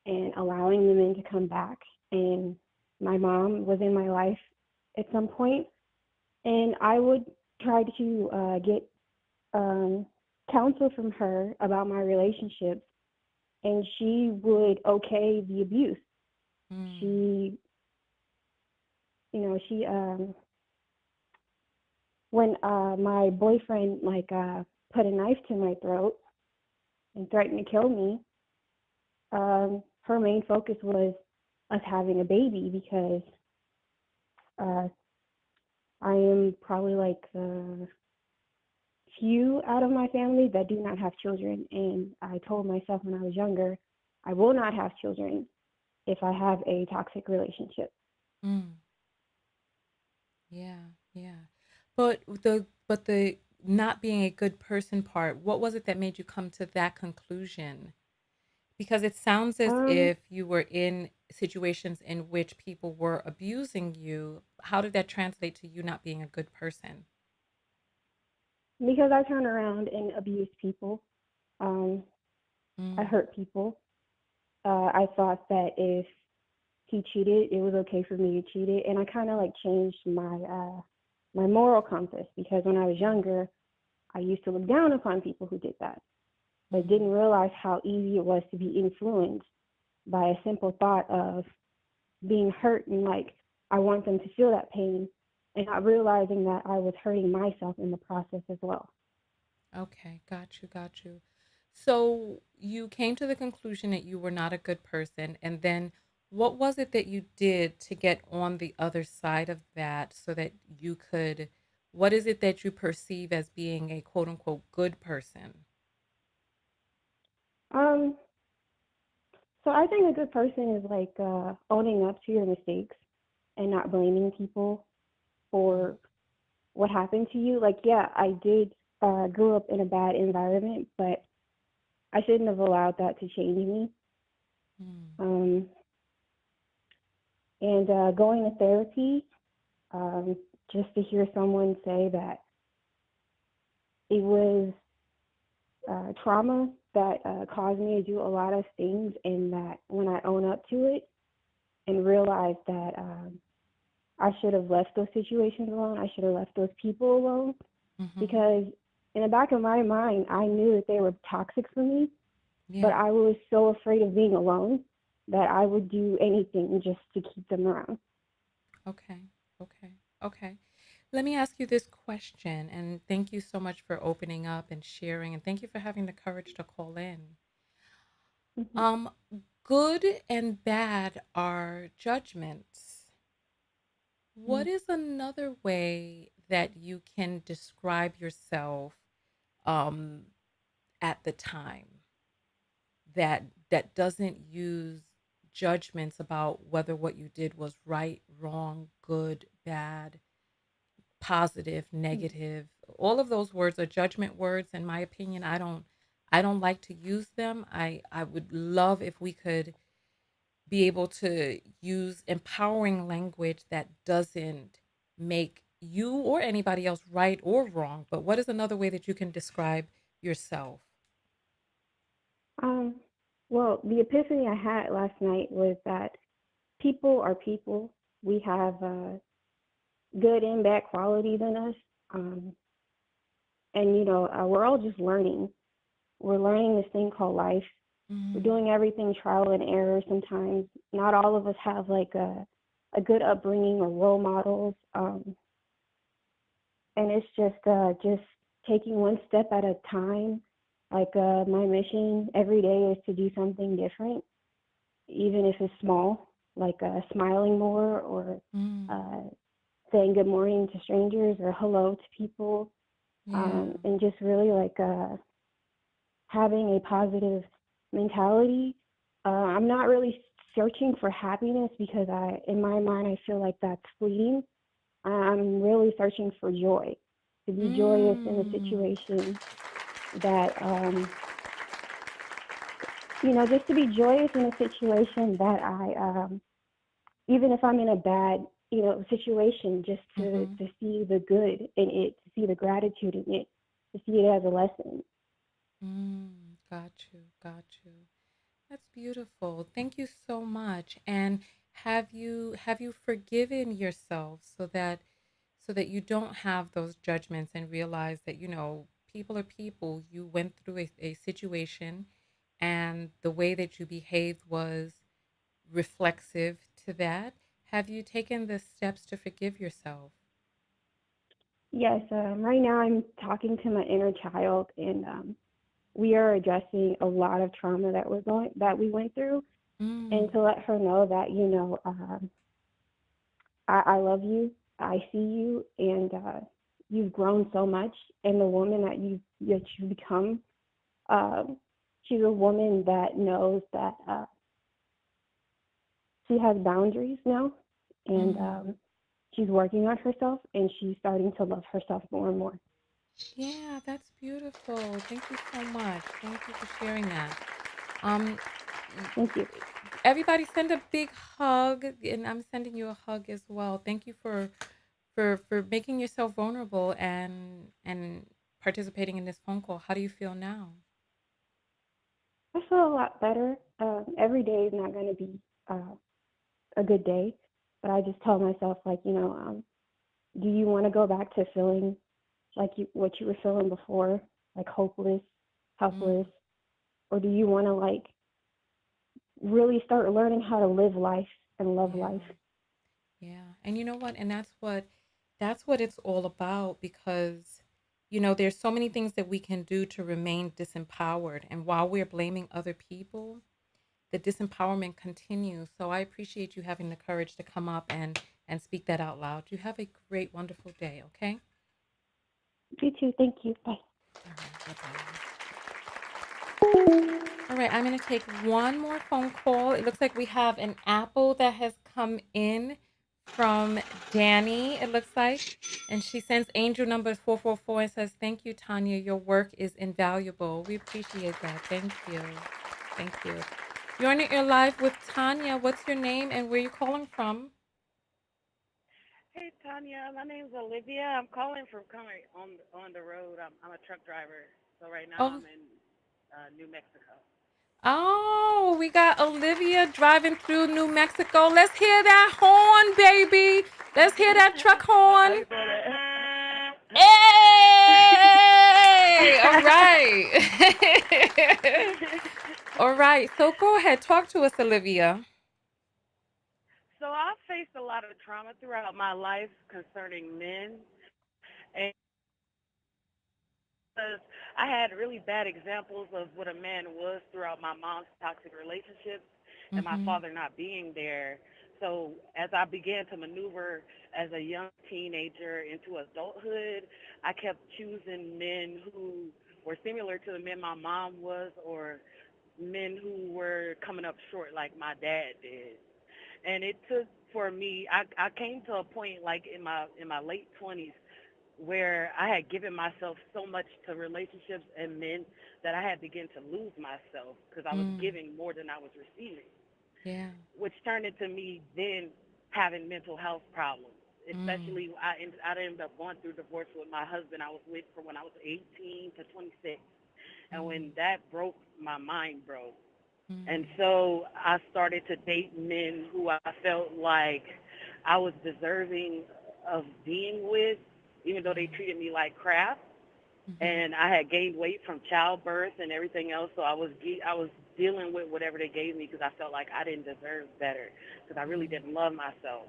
and allowing the men to come back. And my mom was in my life at some point, and I would try to get um, counsel from her about my relationships, and she would okay the abuse. mm, She, she when my boyfriend put a knife to my throat and threatened to kill me, her main focus was us having a baby because uh, I am probably like the few out of my family that do not have children. And I told myself when I was younger, I will not have children if I have a toxic relationship. mm. Yeah, yeah. But the not being a good person part, what was it that made you come to that conclusion? Because it sounds as Um, if you were in situations in which people were abusing you. How did that translate to you not being a good person? because I turned around and abused people. Um, I Mm, hurt people. I thought that if he cheated, it was okay for me to cheat it, and I kind of like changed my moral compass because when I was younger, I used to look down upon people who did that, but didn't Mm. realize how easy it was to be influenced by a simple thought of being hurt and like I want them to feel that pain and not realizing that I was hurting myself in the process as well. Okay, got you, got you. So you came to the conclusion that you were not a good person, and then what was it that you did to get on the other side of that so that you could, what is it that you perceive as being a quote unquote good person? Um, so I think a good person is like owning up to your mistakes and not blaming people Mm. for what happened to you. Like, yeah, I did grew up in a bad environment, but I shouldn't have allowed that to change me. Mm. Um, and going to therapy, um, just to hear someone say that it was trauma that caused me to do a lot of things, and that when I own up to it and realize that I should have left those situations alone, I should have left those people alone, Mm-hmm. because in the back of my mind, I knew that they were toxic for me, but Yeah. I was so afraid of being alone that I would do anything just to keep them around. Okay. Okay. Okay. Let me ask you this question, and thank you so much for opening up and sharing, and thank you for having the courage to call in. Mm-hmm. Um, Good and bad are judgments. What is another way that you can describe yourself um, at the time that doesn't use judgments about whether what you did was right, wrong, good, bad, positive, negative? All of those words are judgment words in my opinion. I don't like to use them. I would love if we could be able to use empowering language that doesn't make you or anybody else right or wrong. But what is another way that you can describe yourself? Um, well, the epiphany I had last night was that people are people. We have good and bad qualities in us. Um, and, we're all just learning. We're learning this thing called life. We're Mm. doing everything trial and error sometimes. Not all of us have like a good upbringing or role models. And it's just taking one step at a time. Like my mission every day is to do something different, even if it's small, like smiling more or Mm. uh, saying good morning to strangers or hello to people, Yeah. and just really like having a positive mentality. I'm not really searching for happiness because in my mind, I feel like that's fleeting. I'm really searching for joy, to be joyous in a Mm. situation that, just to be joyous in a situation that even if I'm in a bad, situation, just to Mm-hmm. to see the good in it, to see the gratitude in it, to see it as a lesson. Mm. Got you. Got you. That's beautiful. Thank you so much. And have you forgiven yourself so that you don't have those judgments and realize that people are people. You went through a situation, and the way that you behaved was reflexive to that. Have you taken the steps to forgive yourself? Yes, right now I'm talking to my inner child, and we are addressing a lot of trauma that we went through, and Mm. to let her know that I love you, I see you, and you've grown so much, and the woman that you become, um, she's a woman that knows that she has boundaries now, and Mm. she's working on herself, and she's starting to love herself more and more. Yeah, that's beautiful. Thank you so much. Thank you for sharing that. Um, y- Thank you. Everybody send a big hug, and I'm sending you a hug as well. Thank you for making yourself vulnerable and participating in this phone call. How do you feel now? I feel a lot better. Every day is not going to be uh, a good day. But I just tell myself, like, do you want to go back to feeling like what you were feeling before, like hopeless, helpless, Mm, or do you want to like really start learning how to live life and love life? yeah. Yeah. And you know what? And that's what it's all about because there's so many things that we can do to remain disempowered. And while we're blaming other people, the disempowerment continues. So I appreciate you having the courage to come up and speak that out loud. You have a great, wonderful day, okay? You too. Thank you. Bye. All right. Bye-bye. All right, I'm going to take one more phone call. It looks like we have an apple that has come in from Danny, it looks like. And she sends angel number 444 and says, "Thank you, Tonya. Your work is invaluable." We appreciate that. Thank you. Thank you. You're on your live with Tonya. What's your name and where you calling from? Hey Tonya, my name's Olivia. I'm calling from coming on the road. I'm a truck driver, so right now Oh, I'm in New Mexico. oh, we got Olivia driving through New Mexico. Let's hear that horn, baby. Let's hear that truck How horn. you doing? Hey! All right. All right. So go ahead. Talk to us, Olivia. So I've faced a lot of trauma throughout my life concerning men, and because I had really bad examples of what a man was throughout my mom's toxic relationships and my Mm-hmm. father not being there. So as I began to maneuver as a young teenager into adulthood, I kept choosing men who were similar to the men my mom was or men who were coming up short like my dad did. And it took for me I came to a point like in my late 20s where I had given myself so much to relationships and men that I had begun to lose myself because I was Mm. giving more than I was receiving, Yeah. which turned into me then having mental health problems. Mm. Especially, I ended up going through divorce with my husband I was with from when I was 18 to 26, and when Mm. that broke, my mind broke, and Mm. so I started to date men who I felt like I was deserving of being with, even though they Yeah. treated me like crap. Mm-hmm. And I had gained weight from childbirth and everything else, so I was dealing with whatever they gave me because I felt like I didn't deserve better because I really Mm. didn't love myself.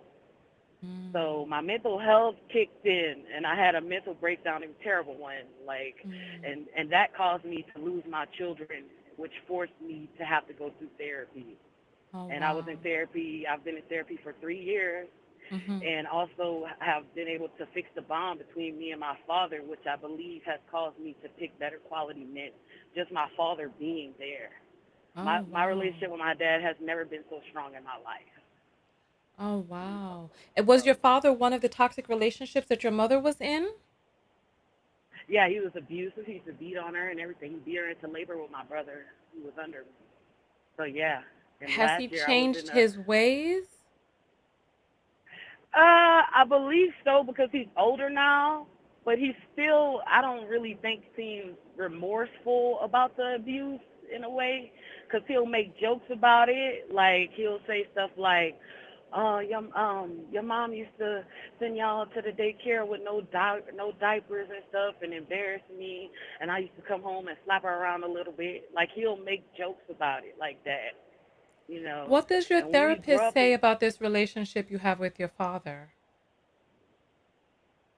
Mm. So my mental health kicked in, and I had a mental breakdown, a terrible one. Like, Mm. and that caused me to lose my children, which forced me to have to go through therapy. Oh, And I was wow. in therapy. I've been in therapy for 3 years, Mm-hmm. and also have been able to fix the bond between me and my father, which I believe has caused me to pick better quality men. Just my father being there. My Oh, my wow. relationship with my dad has never been so strong in my life. Oh, wow. And was So your father one of the toxic relationships that your mother was in? yeah, he was abusive. He used to beat on her and everything. He beat her into labor with my brother who was under me. So yeah. And Has he last year I was changed in a his ways? I believe so because he's older now, but he's still I don't really think seems remorseful about the abuse in a way cuz he'll make jokes about it. Like he'll say stuff like your mom used to send y'all to the daycare with no diapers and stuff and embarrass me, and I used to come home and slap her around a little bit. Like he'll make jokes about it like that, you know. What does your And when you grow therapist up in say about this relationship you have with your father?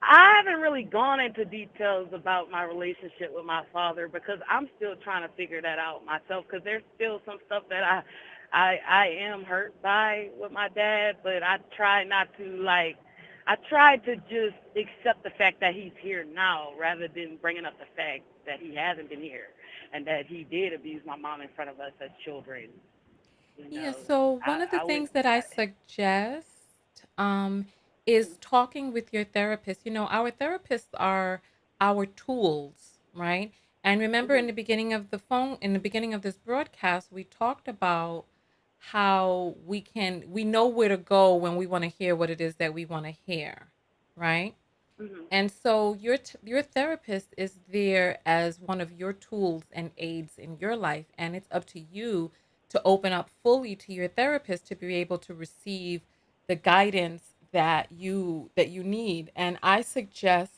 I haven't really gone into details about my relationship with my father because I'm still trying to figure that out myself. Because there's still some stuff that I am hurt by with my dad, but I try not to like. I try to just accept the fact that he's here now, rather than bringing up the fact that he hasn't been here and that he did abuse my mom in front of us as children. You Yeah, know, so one of the I would. things that I suggest is talking with your therapist. Our therapists are our tools, right? And remember Mhm. in the beginning of this broadcast, we talked about how we know where to go when we want to hear what it is that we want to hear, right? Mhm. And so your therapist is there as one of your tools and aids in your life, and it's up to you to open up fully to your therapist to be able to receive the guidance that you need. And I suggest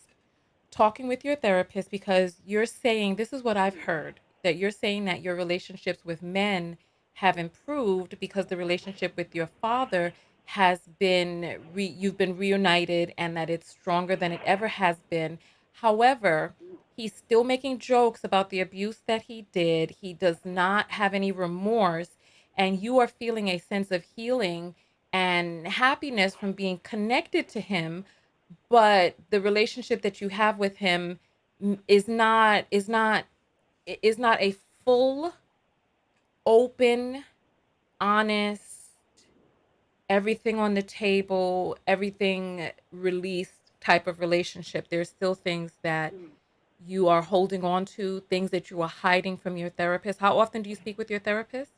talking with your therapist because you're saying this is what I've heard, that you're saying that your relationships with men have improved because the relationship with your father has been you've been reunited and that it's stronger than it ever has been. However, he's still making jokes about the abuse that he did. He does not have any remorse, and you are feeling a sense of healing and happiness from being connected to him, but the relationship that you have with him is not a full, open, honest, everything on the table, everything released type of relationship. There's still things that Mm. you are holding on to, things that you are hiding from your therapist. How often do you speak with your therapist?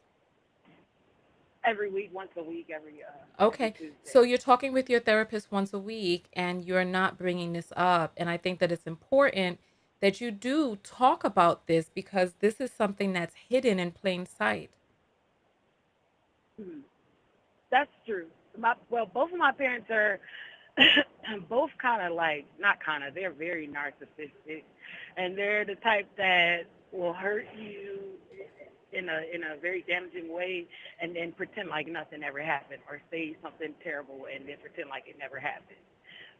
Every week, once a week, every Okay. So Tuesday. you're talking with your therapist once a week and you're not bringing this up. And I think that it's important that you do talk about this because this is something that's hidden in plain sight. Mm. That's true. Both of my parents are both kind of like not kind of. They're very narcissistic, and they're the type that will hurt you in a very damaging way, and then pretend like nothing ever happened, or say something terrible and then pretend like it never happened.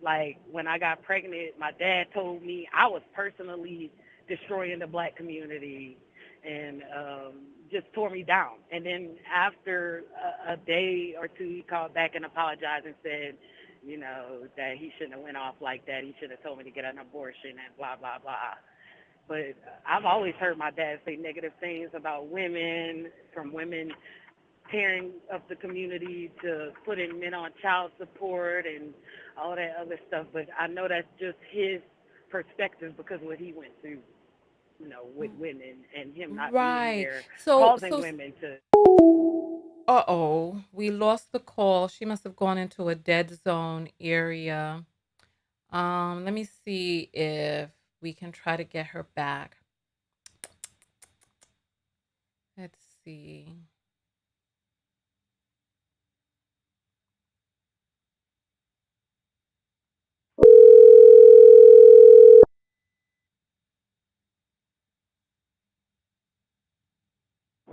Like when I got pregnant, my dad told me I was personally destroying the black community and just tore me down. And then after a day or two, he called back and apologized and said, that he shouldn't have went off like that. He should have told me to get an abortion and blah blah blah. But I've always heard my dad say negative things about women, from women tearing up the community to putting men on child support and all that other stuff. But I know that's just his perspective because of what he went through, with women and him not being Right. there, So, causing women to. uh-oh, we lost the call. She must have gone into a dead zone area. Let me see if we can try to get her back. Let's see.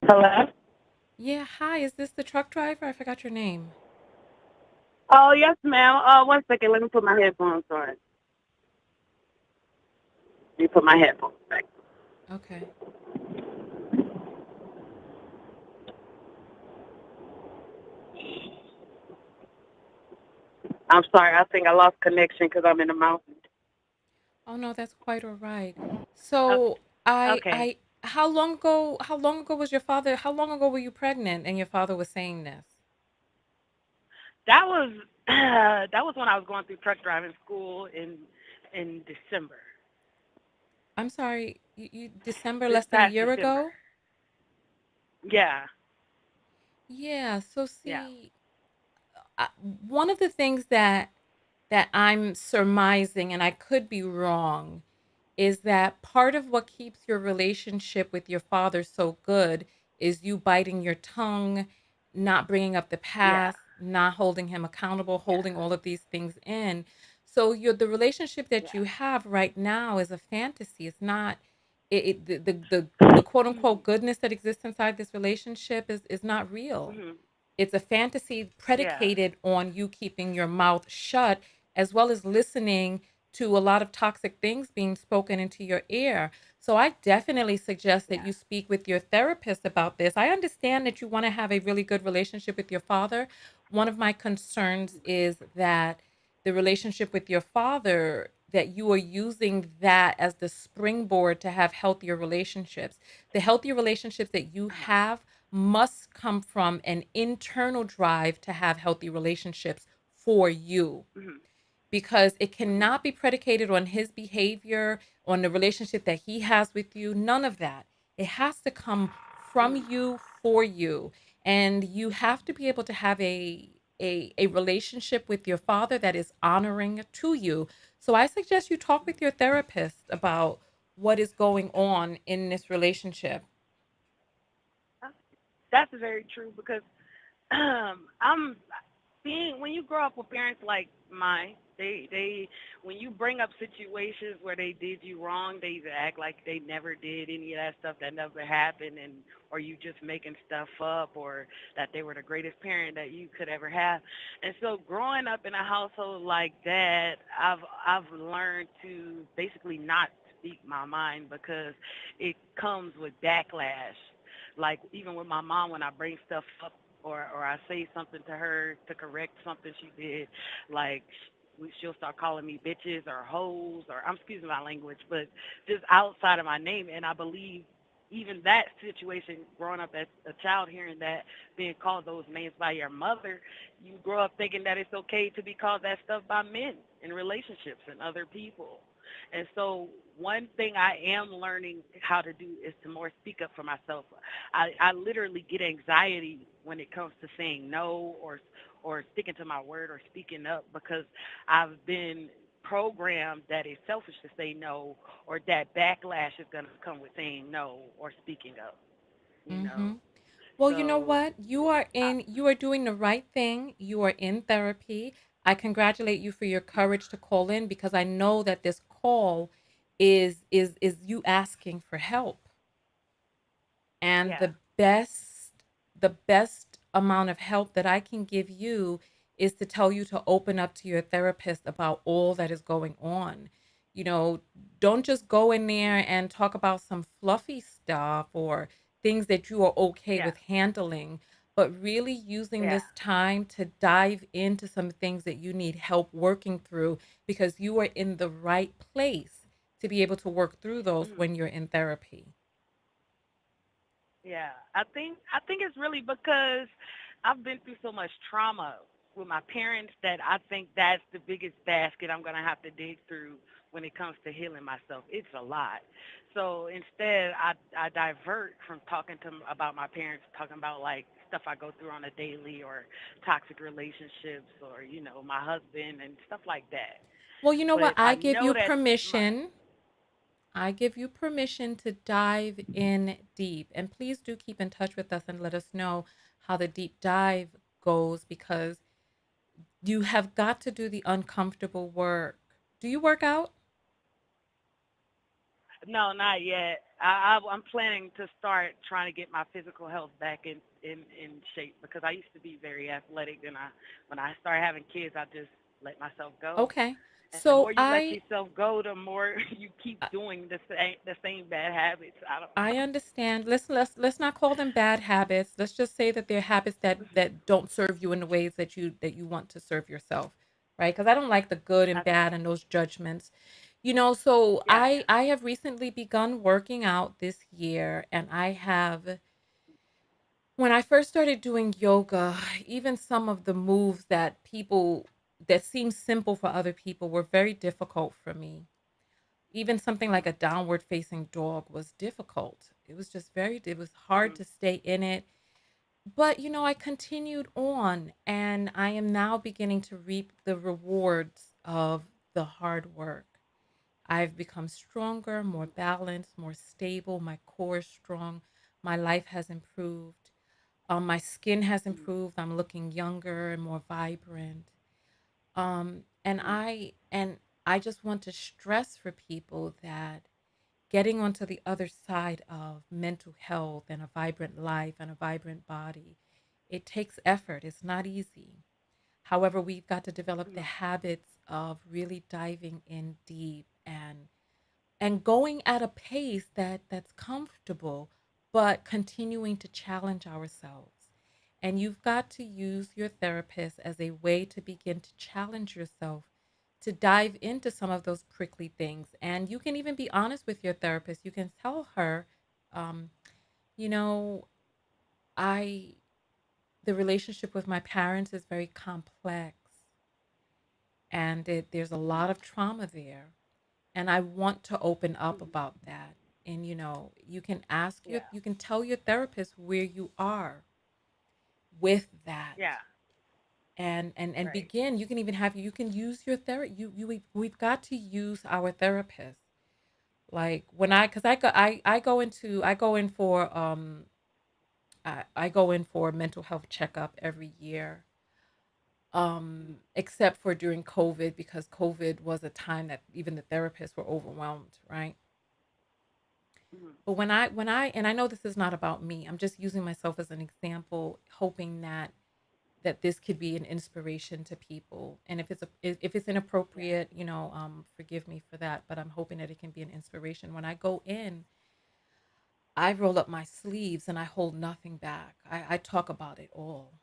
Hello? Yeah, hi, is this the truck driver? I forgot your name. Oh, yes, ma'am. One second. Let me put my headphones on. Let me put my headphones back. Okay. I'm sorry. I think I lost connection because I'm in the mountains. Oh no, that's quite all right. Okay. So I Okay. I how long ago was your father how long ago were you pregnant and your father was saying this? That was that was when I was going through truck driving school in December. I'm sorry, you December This less than a past year December. ago? Yeah. Yeah, so Yeah. see, one of the things that I'm surmising, and I could be wrong, is that part of what keeps your relationship with your father so good is you biting your tongue, not bringing up the Yeah. past, not holding him accountable, Yeah. holding all of these things in. So the relationship that you Yeah. have right now is a fantasy. It's not the quote unquote goodness that exists inside this relationship is not real. Mhm. It's a fantasy Yeah. predicated on you keeping your mouth shut, as well as listening to a lot of toxic things being spoken into your ear. So I definitely suggest that Yeah. you speak with your therapist about this. I understand that you want to have a really good relationship with your father. One of my concerns is that the relationship with your father, that you are using that as the springboard to have healthier relationships. The healthier relationships that you Uh-huh. have must come from an internal drive to have healthy relationships for you, Mhm. because it Mhm. cannot be predicated on his behavior, on the relationship that he has with you. None of that. It has to come from Mhm. you for you. And you have to be able to have a relationship with your father that is honoring to you. So I suggest you talk with your therapist about what is going on in this relationship. That's very true because I'm being when you grow up with parents like mine, they when you bring up situations where they did you wrong, they either act like they never did any of that stuff that never happened, and or you just making stuff up, or that they were the greatest parent that you could ever have. And so growing up in a household like that, I've learned to basically not speak my mind because it comes with backlash. Like even with my mom, when I bring stuff up or I say something to her to correct something she did, like she'll start calling me bitches or hoes or I'm excuse my language, but just outside of my name. And I believe even that situation, growing up as a child, hearing that being called those names by your mother, you grow up thinking that it's okay to be called that stuff by men in relationships and other people. And so one thing I am learning how to do is to more speak up for myself. I literally get anxiety when it comes to saying no or sticking to my word or speaking up because I've been programmed that it's selfish to say no or that backlash is going to come with saying no or speaking up, you know. Mm-hmm. Well, you know So, what? I, You are doing the right thing. You are in therapy. I congratulate you for your courage to call in because I know that this call is you asking for help. And yeah. the best amount of help that I can give you is to tell you to open up to your therapist about all that is going on. You know, don't just go in there and talk about some fluffy stuff or things that you are okay Yeah. with handling, but really using Yeah. this time to dive into some things that you need help working through because you are in the right place to be able to work through those Mhm. when you're in therapy. Yeah, I think it's really because I've been through so much trauma with my parents that I think that's the biggest basket I'm gonna have to dig through when it comes to healing myself. It's a lot. So instead, I divert from talking to 'em about my parents, talking about like stuff I go through on a daily or toxic relationships or my husband and stuff like that. Well, you know what? But I know that my I give you permission to dive in deep. And please do keep in touch with us and let us know how the deep dive goes because you have got to do the uncomfortable work. Do you work out? No, not yet. I'm planning to start trying to get my physical health back in shape because I used to be very athletic. And when I started having kids, I just let myself go. Okay. And the more So you let yourself go, the more you keep doing the same bad habits. I don't I know. understand. Let's not call them bad habits. Let's just say that they're habits that don't serve you in the ways that you want to serve yourself, right? Because I don't like the good and Okay. bad and those judgments. You know, so Yeah, yeah. I have recently begun working out this year, and I have when I first started doing yoga, even some of the moves that seem simple for other people were very difficult for me. Even something like Mhm. a downward facing dog was difficult. It was hard Mhm. to stay in it. But, you know, I continued on and I am now beginning to reap the rewards of the hard work. I've become stronger, more balanced, more stable. My core is strong. My life has improved. My skin has Mhm. improved. I'm looking younger and more vibrant. And Mhm. I just want to stress for people that getting onto the other side of mental health and a vibrant life and a vibrant body, it takes effort. It's not easy. However, we've got to develop the Mhm. habits of really diving in deep and going at a pace that's comfortable, but continuing to challenge ourselves. And you've got to use your therapist as a way to begin to challenge yourself to dive into some of those prickly things. And you can even be honest with your therapist. You can tell her, um, you know, I the relationship with my parents is very complex and there's a Mhm. lot of trauma there. And I want to open up Mhm. about that. And you know, you can ask Yeah. you can tell your therapist where you are with that. Yeah. And Right. begin. You can even have you can use your therapy. We've got to use our therapist. Like when I because I go in for I go in for a mental health checkup every year, except for during COVID, because COVID was a time that even the therapists were overwhelmed, right? Mhm. But and I know this is not about me. I'm just using myself as an example, hoping that this could be an inspiration to people. And if it's Yeah. inappropriate, forgive me for that. But I'm hoping that it can be an inspiration. When I go in, I roll up my sleeves and I hold nothing back. I talk about it all.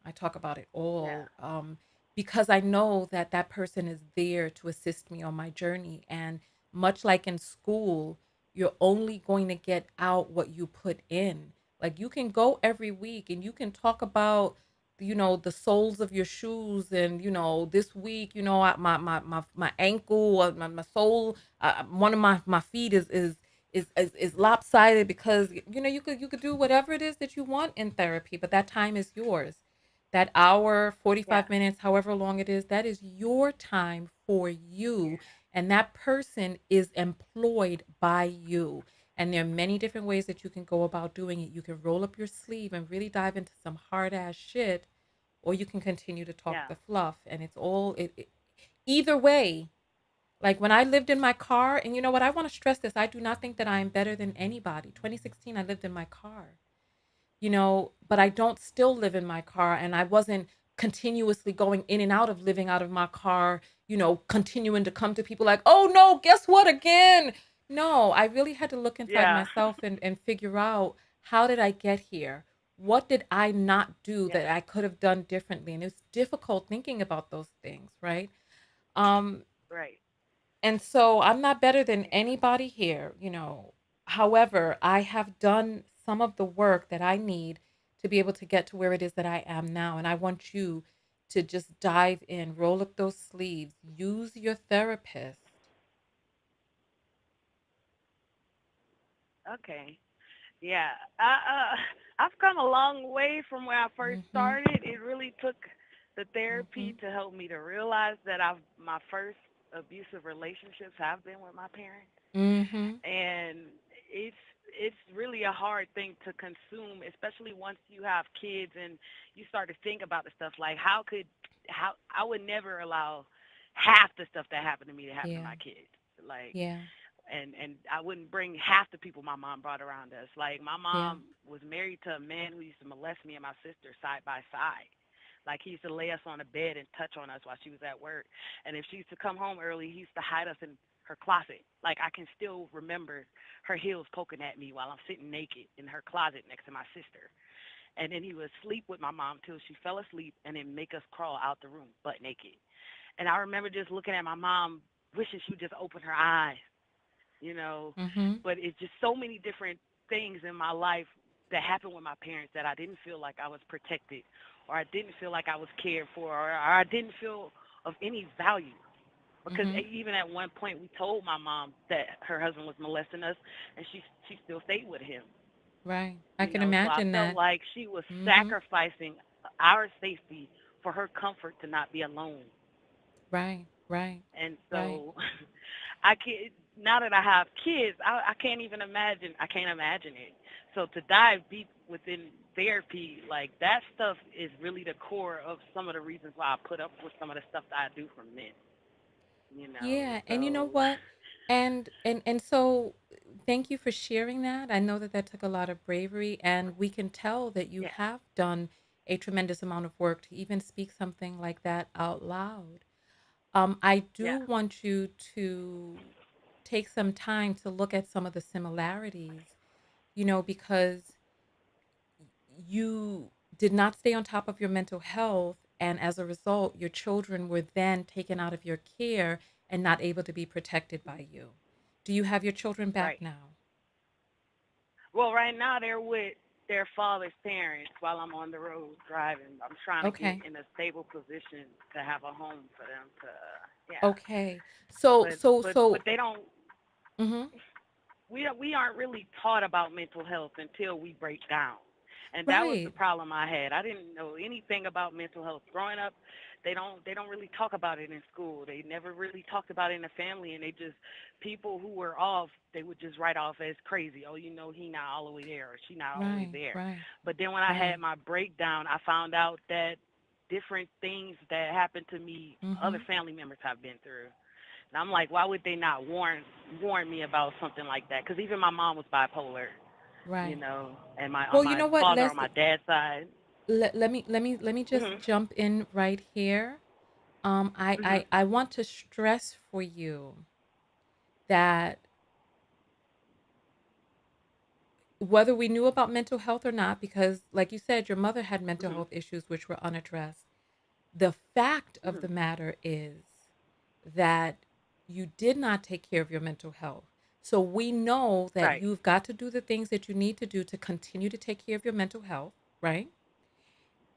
I talk about it Yeah. all, because I know that that person is there to assist me on my journey. And much like in school, you're only going to get out what you put in. Like you can go every week and you can talk about, the soles of your shoes, and this week, my ankle or my sole, one of my feet is lopsided, because you could do whatever it is that you want in therapy, but that time is yours. That hour, Yeah. 45 minutes, however long it is, that is your time for you. Yeah. And that person is employed by you. And there are many different ways that you can go about doing it. You can roll up your sleeve and really dive into some hard ass shit, or you can continue to talk Yeah. the fluff. And it's all, either way. Like when I lived in my car, and you know what? I want to stress this. I do not think that I am better than anybody. 2016, I lived in my car, but I Mhm. don't still live in my car, and I wasn't continuously going in and out of living out of my car, continuing to come to people like, oh no, guess what again? No, I really had to look inside Yeah. myself and figure out, how did I get here? What did I not do Yeah. that I could have done differently? And it's difficult thinking about those things, right? Um, Right. and so I'm not better than Yeah. anybody here. However, I have done some of the work that I need to be able to get to where it is that I am now. And I want you to just dive in, roll up those sleeves, use your therapist. Okay. Yeah. I've come a long way from where I first Mhm. started. It really took the therapy Mhm. to help me to realize that I've my first abusive relationships have been with my parents, Mhm. and it's it's really a hard thing to consume, especially once you have kids and you start to think about the stuff like how I would never allow half the stuff that happened to me to happen to Yeah. my kids. Like Yeah. and I wouldn't bring half the people my mom brought around us. Like my Yeah. mom was married to a man who used to molest me and my sister side by side. Like he used to lay us on a bed and touch on us while she was at work. And if she used to come home early, he used to hide us in her closet. Like I can still remember her heels poking at me while I'm sitting naked in her closet next to my sister. And then he would sleep with my mom till she fell asleep and then make us crawl out the room butt naked. And I remember just looking at my mom wishing she would just open her eyes, you know. Mhm. But it's just so many different things in my life that happened with my parents that I didn't feel like I was protected, or I didn't feel like I was cared for, or I didn't feel of any value. Because Mhm. even at one point, we told my mom that her husband was molesting us, and she still stayed with him. Right. I You can know, so I imagine felt that. like she was Mhm. sacrificing our safety for her comfort to not be alone. Right. Right. And Right. so I can't. Now that I have kids, I can't even imagine. I can't imagine it. So to dive deep within therapy, like that stuff is really the core of some of the reasons why I put up with some of the stuff that I do for men. You know, Yeah, and you know so what? And so thank you for sharing that. I know that that took a lot of bravery, and we can tell that you yeah, have done a tremendous amount of work to even speak something like that out loud. I do yeah, want you to take some time to look at some of the similarities, because you did not stay on top of your mental health, and as a result your children were then taken out of your care and not able to be protected by you. Do you have your children back right. now? Well, right now they're with their father's parents while I'm on the road driving. I'm trying to get Okay. in a stable position to have a home for them to, yeah. Okay. So But so but but so they don't. mhm. We aren't really taught about mental health until we break down. And that was the Right. problem I had. I didn't know anything about mental health growing up. They don't really talk about it in school. They never really talked about it in the family, and they just people who were off, they would just write off as crazy. Oh, he not all the way there, or she not all the way Right. there. Right. But then when I had Right. my breakdown, I found out that different things that happened to me, other Mhm. family members have been through. And I'm like, why would they not warn me about something like that? Because even my mom was bipolar, Right. and my on Well, you my know what? father on my dad's side. Let me just Mhm. jump in right here. I Mhm. I I want to stress for you that whether we knew about mental health or not, because like you said, your mother had mental Mhm. health issues which were unaddressed. The fact of Mhm. the matter is that you did not take care of your mental health. So we know that Right. you've got to do the things that you need to do to continue to take care of your mental health, right?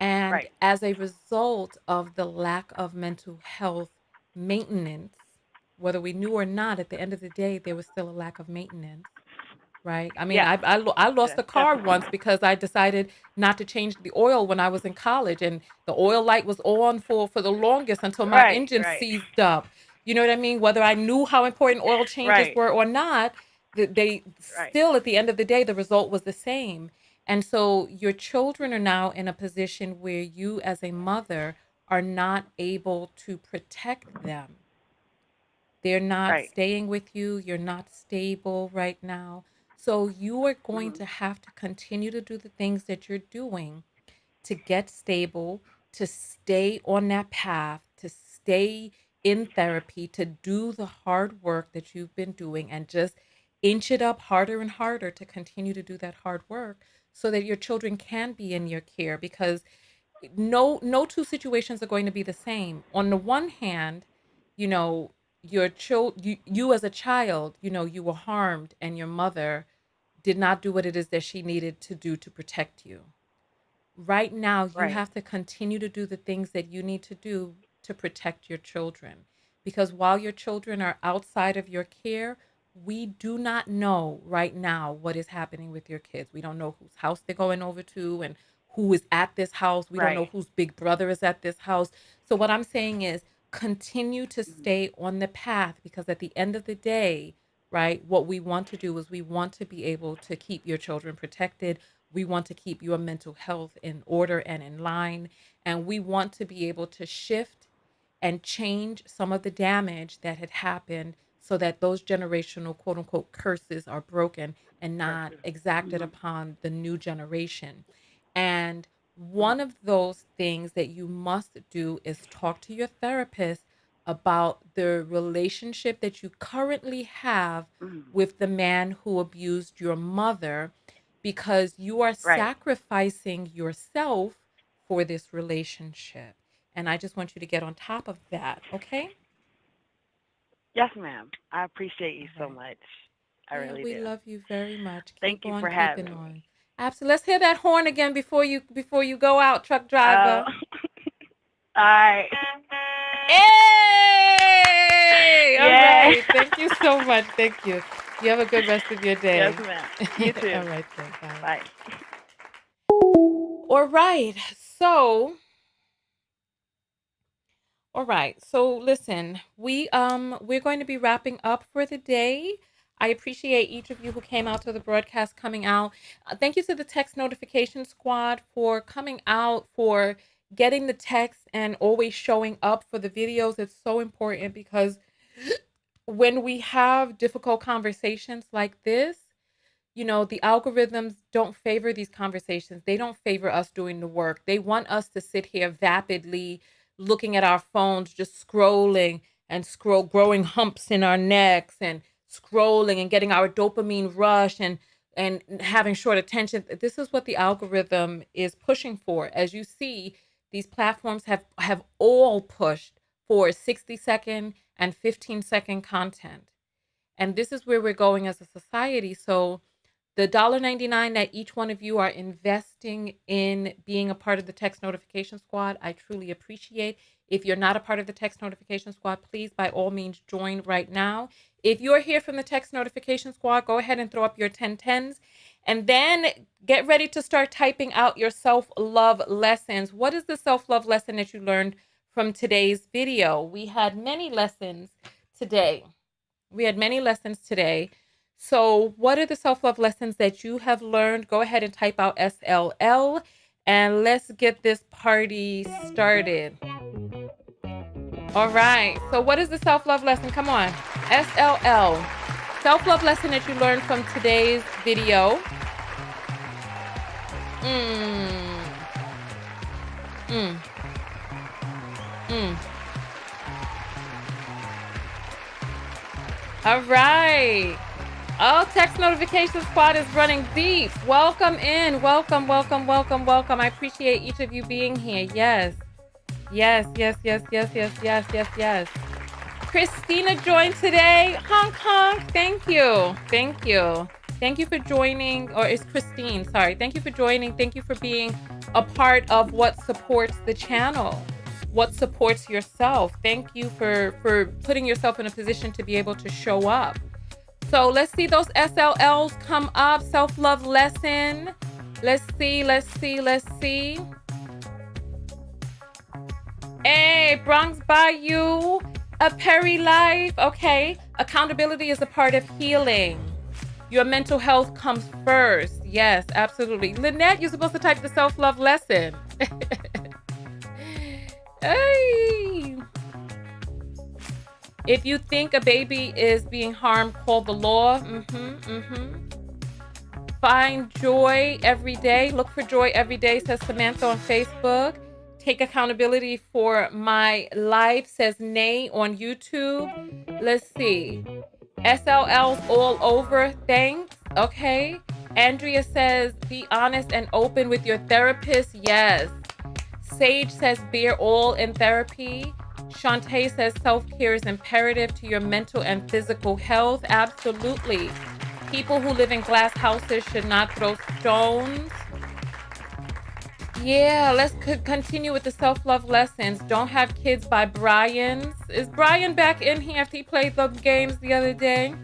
And Right. as a result of the lack of mental health maintenance, whether we knew or not, at the end of the day, there was still a lack of maintenance, right? I mean, Yes. I lost a car Definitely. once because I decided not to change the oil when I was in college, and the oil light was on for the longest until my Right. engine Right. seized up. You know what I mean? Whether I knew how important oil changes Right. were or not, they Right. still, at the end of the day, the result was the same. And so your children are now in a position where you, as a mother, are not able to protect them. They're not Right. staying with you. You're not stable right now. So you are going Mhm. to have to continue to do the things that you're doing to get stable, to stay on that path, to stay in therapy, to do the hard work that you've been doing and just inch it up harder and harder to continue to do that hard work so that your children can be in your care, because no two situations are going to be the same. On the one hand, you know, you as a child, you were harmed and your mother did not do what it is that she needed to do to protect you. Right now, you Right. have to continue to do the things that you need to do to protect your children. Because while your children are outside of your care, we do not know right now what is happening with your kids. We don't know whose house they're going over to and who is at this house. We don't know Right. whose big brother is at this house. So, what I'm saying is continue to Mhm. stay on the path, because at the end of the day, right, what we want to do is we want to be able to keep your children protected. We want to keep your mental health in order and in line. And we want to be able to shift and change some of the damage that had happened so that those generational quote unquote curses are broken and not Curses. exacted Mhm. upon the new generation. And Mhm. one of those things that you must do is talk to your therapist about the relationship that you currently have Mhm. with the man who abused your mother, because you are Right. sacrificing yourself for this relationship. And I just want you to get on top of that. Okay. Yes, ma'am. I appreciate you All so right. much. I Yeah, really we do. love you very much. Thank Keep you on for keeping having on. me. Absolutely. Let's hear that horn again before you go out, truck Oh. driver. All right. Hey! All Yeah. right. Thank you so much. Thank you. You have a good rest of your Yes, day. ma'am. You too. All right then. Bye. Bye. All right. So, all right. So listen, we're going to be wrapping up for the day. I appreciate each of you who came out to the broadcast, coming out. Thank you to the text notification squad for coming out, for getting the text and always showing up for the videos. It's so important, because when we have difficult conversations like this, the algorithms don't favor these conversations. They don't favor us doing the work. They want us to sit here vapidly looking at our phones, just scrolling and growing humps in our necks and scrolling and getting our dopamine rush and having short attention. This is what the algorithm is pushing for. As you see, these platforms have all pushed for 60-second and 15-second content. And this is where we're going as a society. So the $1.99 that each one of you are investing in being a part of the text notification squad, I truly appreciate. If you're not a part of the text notification squad, please by all means join right now. If you're here from the text notification squad, go ahead and throw up your 1010s. And then get ready to start typing out your self-love lessons. What is the self-love lesson that you learned from today's video? We had many lessons today. So what are the self-love lessons that you have learned? Go ahead and type out SLL and let's get this party started. All right. So what is the self-love lesson? Come on. SLL. Self-love lesson that you learned from today's video. All right. Oh, text notification squad is running deep. Welcome in. Welcome, welcome, welcome, welcome. I appreciate each of you being here. Yes. Yes, yes, yes, yes, yes, yes, yes, yes. Christina joined today. Honk, honk. Thank you. Thank you. Thank you for joining. Or it's Christine. Sorry. Thank you for joining. Thank you for being a part of what supports the channel, what supports yourself. Thank you for putting yourself in a position to be able to show up. So let's see those SLLs come up. Self-love lesson. Let's see. Hey, Bronx Bayou, a Perry life. Okay. Accountability is a part of healing. Your mental health comes first. Yes, absolutely. Lynette, you're supposed to type the self-love lesson. Hey. If you think a baby is being harmed, call the law. Find joy every day. Look for joy every day, says Samantha on Facebook. Take accountability for my life, says Nay on YouTube. Let's see. SLL's all over. Thanks. Okay. Andrea says, be honest and open with your therapist. Yes. Sage says, bear all in therapy. Shantae says self-care is imperative to your mental and physical health. Absolutely. People who live in glass houses should not throw stones. Yeah, let's continue with the self-love lessons. Don't have kids by Brian. Is Brian back in here after he played the games the other day?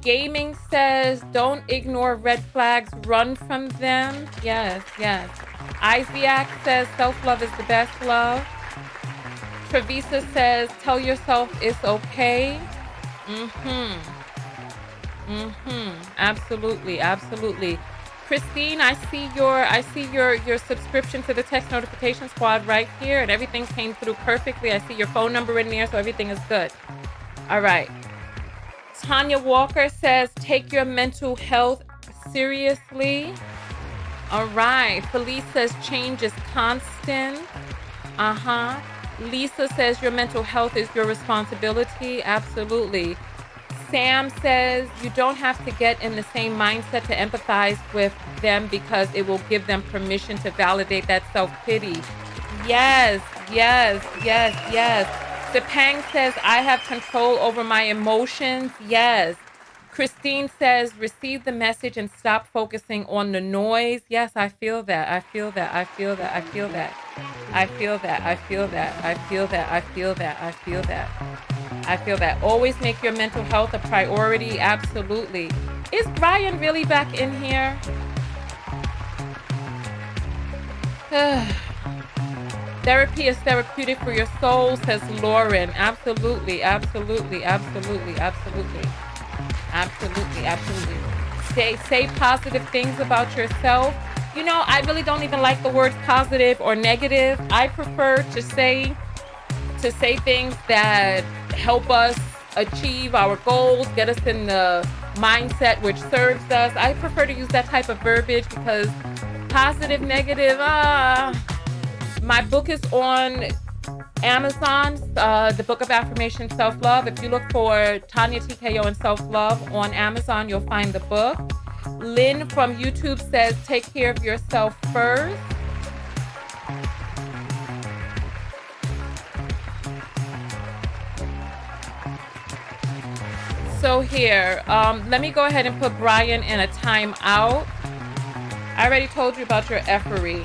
Gaming says, don't ignore red flags, run from them. Yes, yes. Isaac says self-love is the best love. Travisa says, tell yourself it's okay. Absolutely, absolutely. Christine, I see your subscription to the text notification squad right here, and everything came through perfectly. I see your phone number in there, so everything is good. All right. Tanya Walker says, take your mental health seriously. All right. Felice says, change is constant. Lisa says, your mental health is your responsibility. Absolutely. Sam says, you don't have to get in the same mindset to empathize with them because it will give them permission to validate that self-pity. Yes, yes, yes, yes. Sepang says, I have control over my emotions. Yes. Christine says, receive the message and stop focusing on the noise. Yes, I feel that. I feel that. I feel that. I feel that. I feel that. I feel that. I feel that. I feel that. I feel that. I feel that. Always make your mental health a priority. Absolutely. Is Brian really back in here? Therapy is therapeutic for your soul, says Lauren. Absolutely, absolutely, absolutely, absolutely. Absolutely, absolutely. Say positive things about yourself. You know, I really don't even like the words positive or negative. I prefer to say things that help us achieve our goals, get us in the mindset which serves us. I prefer to use that type of verbiage because positive, negative, my book is on Amazon, the Book of Affirmation Self-Love. If you look for Tonya TKO and Self-Love on Amazon, you'll find the book. Lynn from YouTube says, take care of yourself first. So here, let me go ahead and put Brian in a timeout. I already told you about your effery.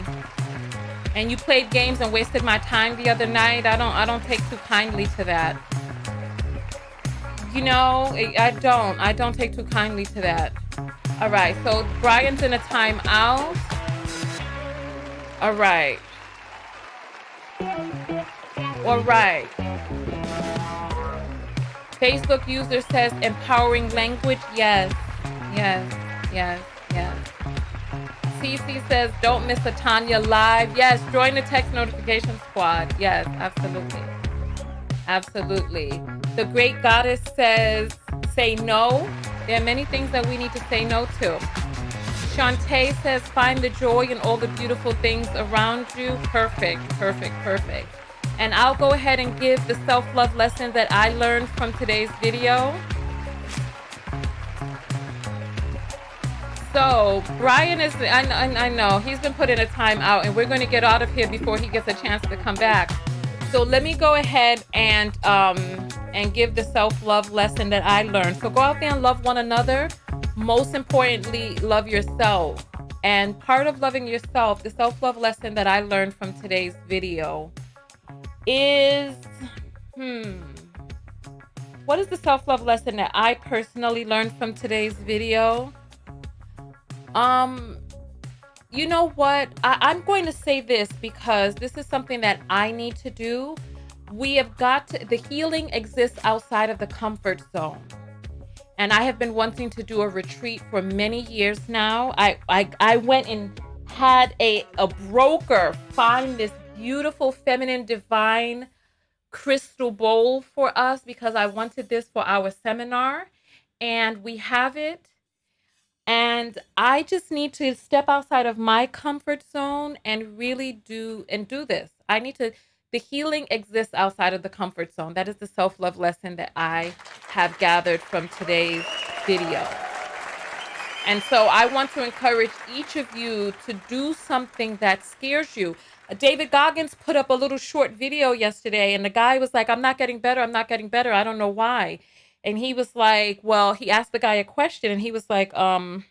And you played games and wasted my time the other night. I don't take too kindly to that. You know, I don't take too kindly to that. All right. So Brian's in a timeout. All right. All right. Facebook user says empowering language. Yes. Yes. Yes. Yes. CC says don't miss a Tonya live. Yes. Join the text notification squad. Yes. Absolutely. Absolutely. The great goddess says say no. There are many things that we need to say no to. Shantae says find the joy in all the beautiful things around you. Perfect. Perfect. Perfect. And I'll go ahead and give the self-love lesson that I learned from today's video. So Brian is, I know, he's been put in a timeout and we're going to get out of here before he gets a chance to come back. So let me go ahead and give the self-love lesson that I learned. So go out there and love one another. Most importantly, love yourself. And part of loving yourself, the self-love lesson that I learned from today's video is, what is the self-love lesson that I personally learned from today's video? You know what? I'm going to say this because this is something that I need to do. We have got to, the healing exists outside of the comfort zone. And I have been wanting to do a retreat for many years now. I went and had a broker find this beautiful feminine divine crystal bowl for us because I wanted this for our seminar, and we have it. And I just need to step outside of my comfort zone and really do this. I need to, the healing exists outside of the comfort zone. That is the self-love lesson that I have gathered from today's video. And so I want to encourage each of you to do something that scares you. David Goggins put up a little short video yesterday, and the guy was like, I'm not getting better. I'm not getting better. I don't know why. And he was like, well, he asked the guy a question, and he was like, how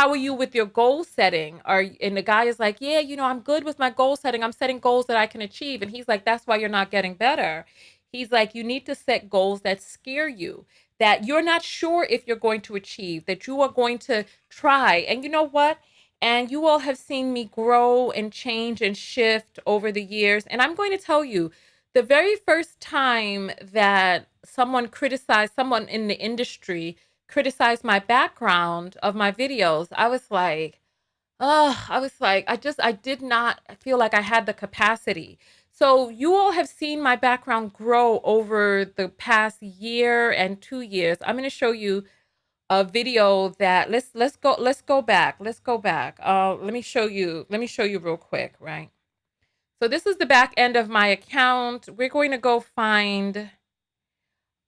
are you with your goal setting? And the guy is like, yeah, I'm good with my goal setting. I'm setting goals that I can achieve. And he's like, that's why you're not getting better. He's like, you need to set goals that scare you, that you're not sure if you're going to achieve, that you are going to try. And you know what? And you all have seen me grow and change and shift over the years. And I'm going to tell you, the very first time that someone in the industry criticized my background of my videos, I did not feel like I had the capacity. So you all have seen my background grow over the past year and 2 years. I'm going to show you a video that let's go back. Let me show you real quick, right? So this is the back end of my account. We're going to go find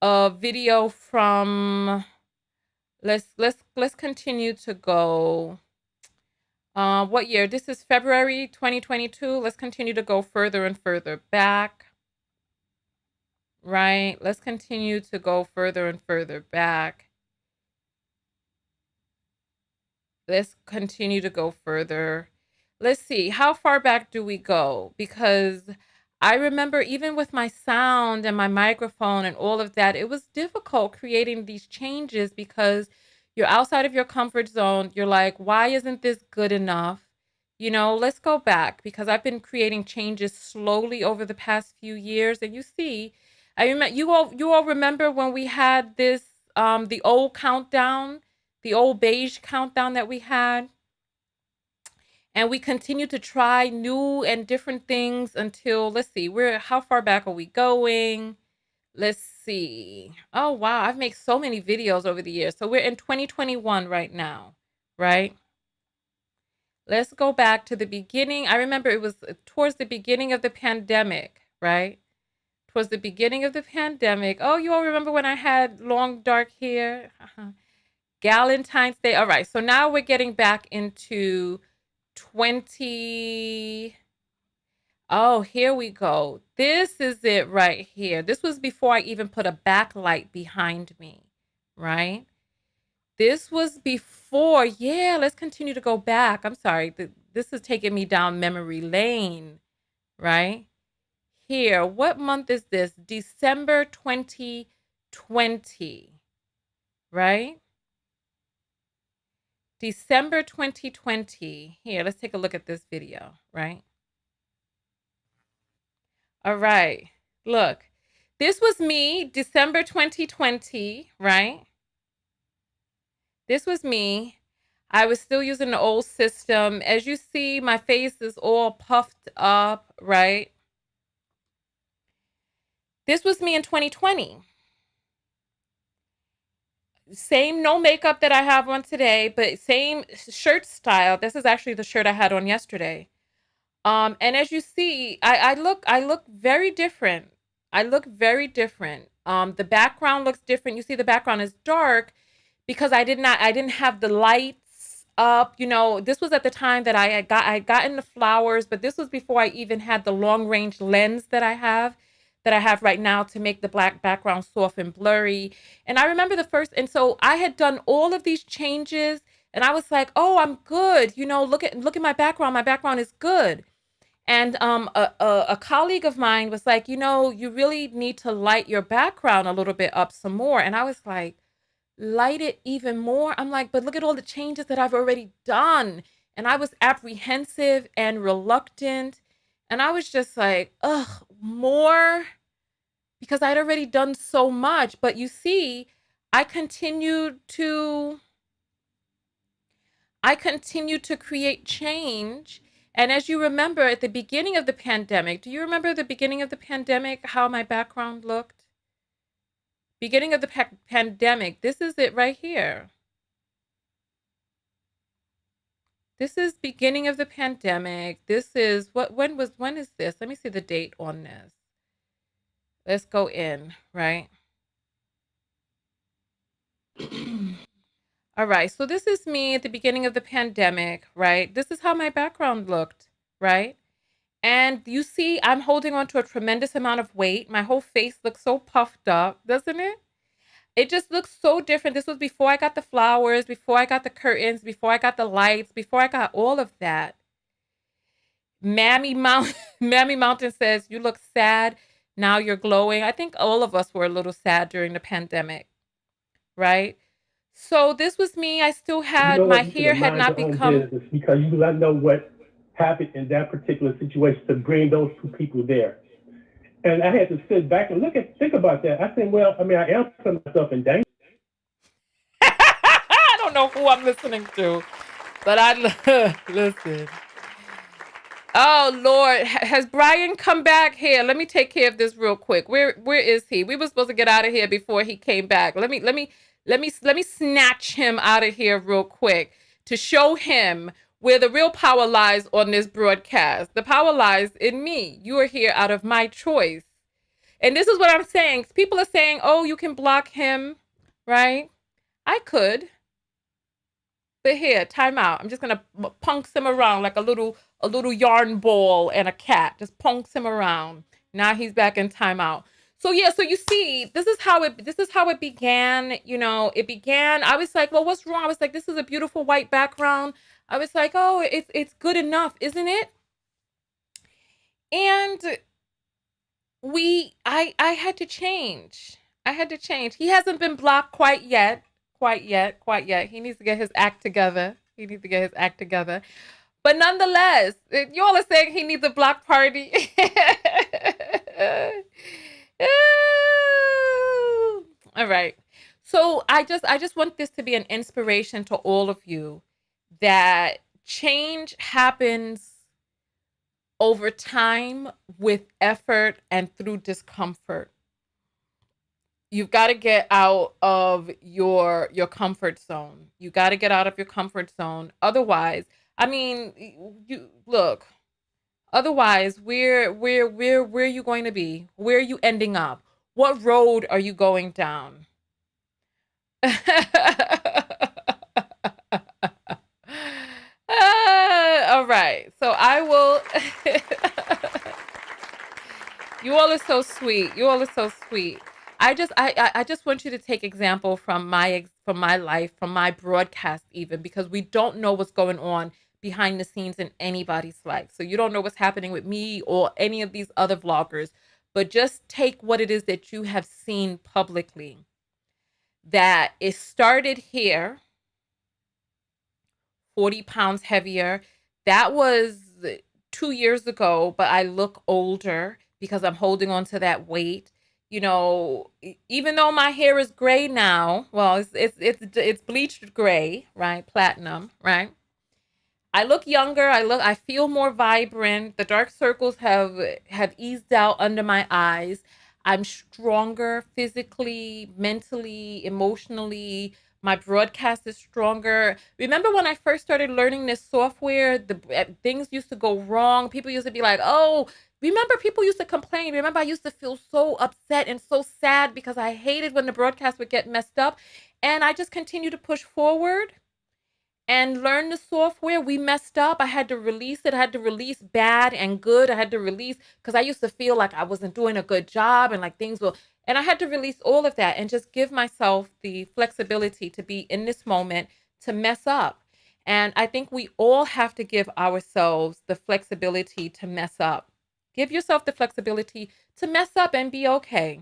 a video from, let's continue to go. What year? This is February 2022. Let's continue to go further and further back. Right? Let's continue to go further and further back. Let's continue to go further. Let's see, how far back do we go? Because I remember even with my sound and my microphone and all of that, it was difficult creating these changes because you're outside of your comfort zone. You're like, why isn't this good enough? Let's go back because I've been creating changes slowly over the past few years. And you see, I remember you all remember when we had this, the old countdown, the old beige countdown that we had. And we continue to try new and different things until, let's see, how far back are we going? Let's see. Oh, wow. I've made so many videos over the years. So we're in 2021 right now, right? Let's go back to the beginning. I remember it was towards the beginning of the pandemic, right? Towards the beginning of the pandemic. Oh, you all remember when I had long, dark hair? Valentine's Day. All right. So now we're getting back into 20. Oh, here we go. This is it right here. This was before I even put a backlight behind me, right? This was before. Yeah, let's continue to go back. I'm sorry. This is taking me down memory lane, right? Here, what month is this? December 2020. 2020, right? December 2020. Here, let's take a look at this video, right? All right. Look, this was me, December 2020, right? This was me. I was still using the old system. As you see, my face is all puffed up, right? This was me in 2020. Same no makeup that I have on today, but same shirt style. This is actually the shirt I had on yesterday. And as you see, I look very different. I look very different. The background looks different. You see the background is dark because I didn't have the lights up. You know, this was at the time that I had gotten the flowers, but this was before I even had the long range lens that I have right now to make the black background soft and blurry. And I remember and so I had done all of these changes and I was like, oh, I'm good. You know, look at my background. My background is good. And a colleague of mine was like, you know, you really need to light your background a little bit up some more. And I was like, light it even more. I'm like, but look at all the changes that I've already done. And I was apprehensive and reluctant. And I was just like, ugh, more because I'd already done so much. But you see, I continued to I continued to create change. And as you remember at the beginning of the pandemic, do you remember the beginning of the pandemic, how my background looked? Beginning of the pandemic, this is it right here. This is beginning of the pandemic. This is when is this? Let me see the date on this. Let's go in, right? All right. So this is me at the beginning of the pandemic, right? This is how my background looked, right? And you see, I'm holding on to a tremendous amount of weight. My whole face looks so puffed up, doesn't it? It just looks so different. This was before I got the flowers, before I got the curtains, before I got the lights, before I got all of that. Mammy Mountain says, you look sad. Now you're glowing. I think all of us were a little sad during the pandemic, right? So this was me. I still You had, know my what? You should hair have had mind not your own become. business because you do not know what happened in that particular situation to bring those two people there. And I had to sit back and think about that. I said, well, I mean, I am putting myself in danger. I don't know who I'm listening to, but listen. Oh Lord, has Brian come back? Here, let me take care of this real quick. Where is he? We were supposed to get out of here before he came back. Let me snatch him out of here real quick to show him where the real power lies on this broadcast. The power lies in me. You are here out of my choice. And this is what I'm saying. People are saying, "Oh, you can block him." Right? I could. But here, time out. I'm just gonna punks him around like a little yarn ball and a cat. Just punks him around. Now he's back in timeout. So yeah, so you see, this is how it began. You know, it began. I was like, well, what's wrong? I was like, this is a beautiful white background. I was like, oh, it's good enough, isn't it? And I had to change. I had to change. He hasn't been blocked quite yet. Quite yet. He needs to get his act together. He needs to get his act together. But nonetheless, you all are saying he needs a block party. All right. So I just want this to be an inspiration to all of you that change happens over time with effort and through discomfort. You've got to get out of your comfort zone. You got to get out of your comfort zone. Otherwise, I mean, you look. Otherwise, where are you going to be? Where are you ending up? What road are you going down? All right. So I will. You all are so sweet. You all are so sweet. I just want you to take example from my life, from my broadcast even, because we don't know what's going on behind the scenes in anybody's life. So you don't know what's happening with me or any of these other vloggers, but just take what it is that you have seen publicly. That it started here, 40 pounds heavier. That was 2 years ago, but I look older because I'm holding on to that weight. You know, even though my hair is gray now, well, it's bleached gray, right? Platinum, right? I look younger. I feel more vibrant. The dark circles have eased out under my eyes. I'm stronger physically, mentally, emotionally. My broadcast is stronger. Remember when I first started learning this software, things used to go wrong. People used to be like, "Oh, remember people used to complain. Remember I used to feel so upset and so sad because I hated when the broadcast would get messed up." And I just continue to push forward and learn the software. We messed up. I had to release it. I had to release bad and good. I had to release because I used to feel like I wasn't doing a good job and like things were, and I had to release all of that and just give myself the flexibility to be in this moment to mess up. And I think we all have to give ourselves the flexibility to mess up. Give yourself the flexibility to mess up and be okay.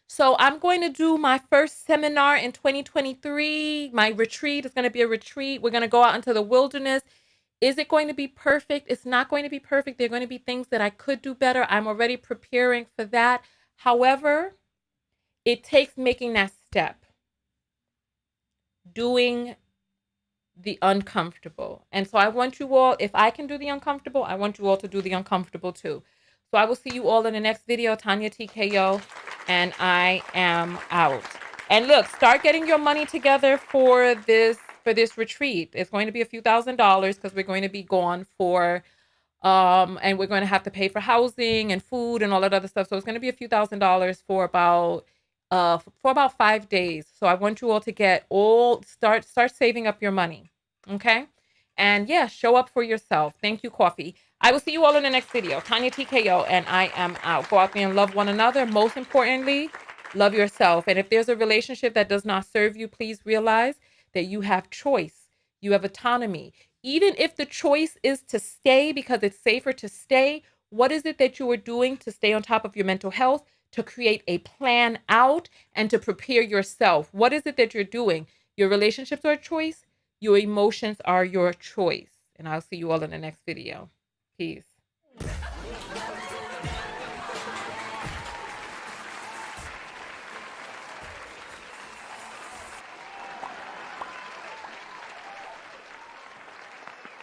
So I'm going to do my first seminar in 2023. My retreat is going to be a retreat. We're going to go out into the wilderness. Is it going to be perfect? It's not going to be perfect. There are going to be things that I could do better. I'm already preparing for that. However, it takes making that step, doing the uncomfortable. And so I want you all, if I can do the uncomfortable, I want you all to do the uncomfortable too. So I will see you all in the next video. Tonya TKO, and I am out. And look, start getting your money together for this retreat. It's going to be a few $1,000s because we're going to be gone for and we're going to have to pay for housing and food and all that other stuff. So it's going to be a few $1,000s for about 5 days. So I want you all to start saving up your money. Okay? And yeah, show up for yourself. Thank you, Coffee. I will see you all in the next video. Tonya TKO, and I am out. Go out there and love one another. Most importantly, love yourself. And if there's a relationship that does not serve you, please realize that you have choice. You have autonomy. Even if the choice is to stay because it's safer to stay, what is it that you are doing to stay on top of your mental health, to create a plan out, and to prepare yourself? What is it that you're doing? Your relationships are a choice. Your emotions are your choice. And I'll see you all in the next video. Peace.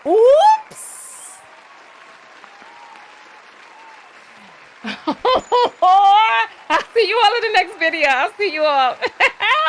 Oops. I'll see you all in the next video. I'll see you all.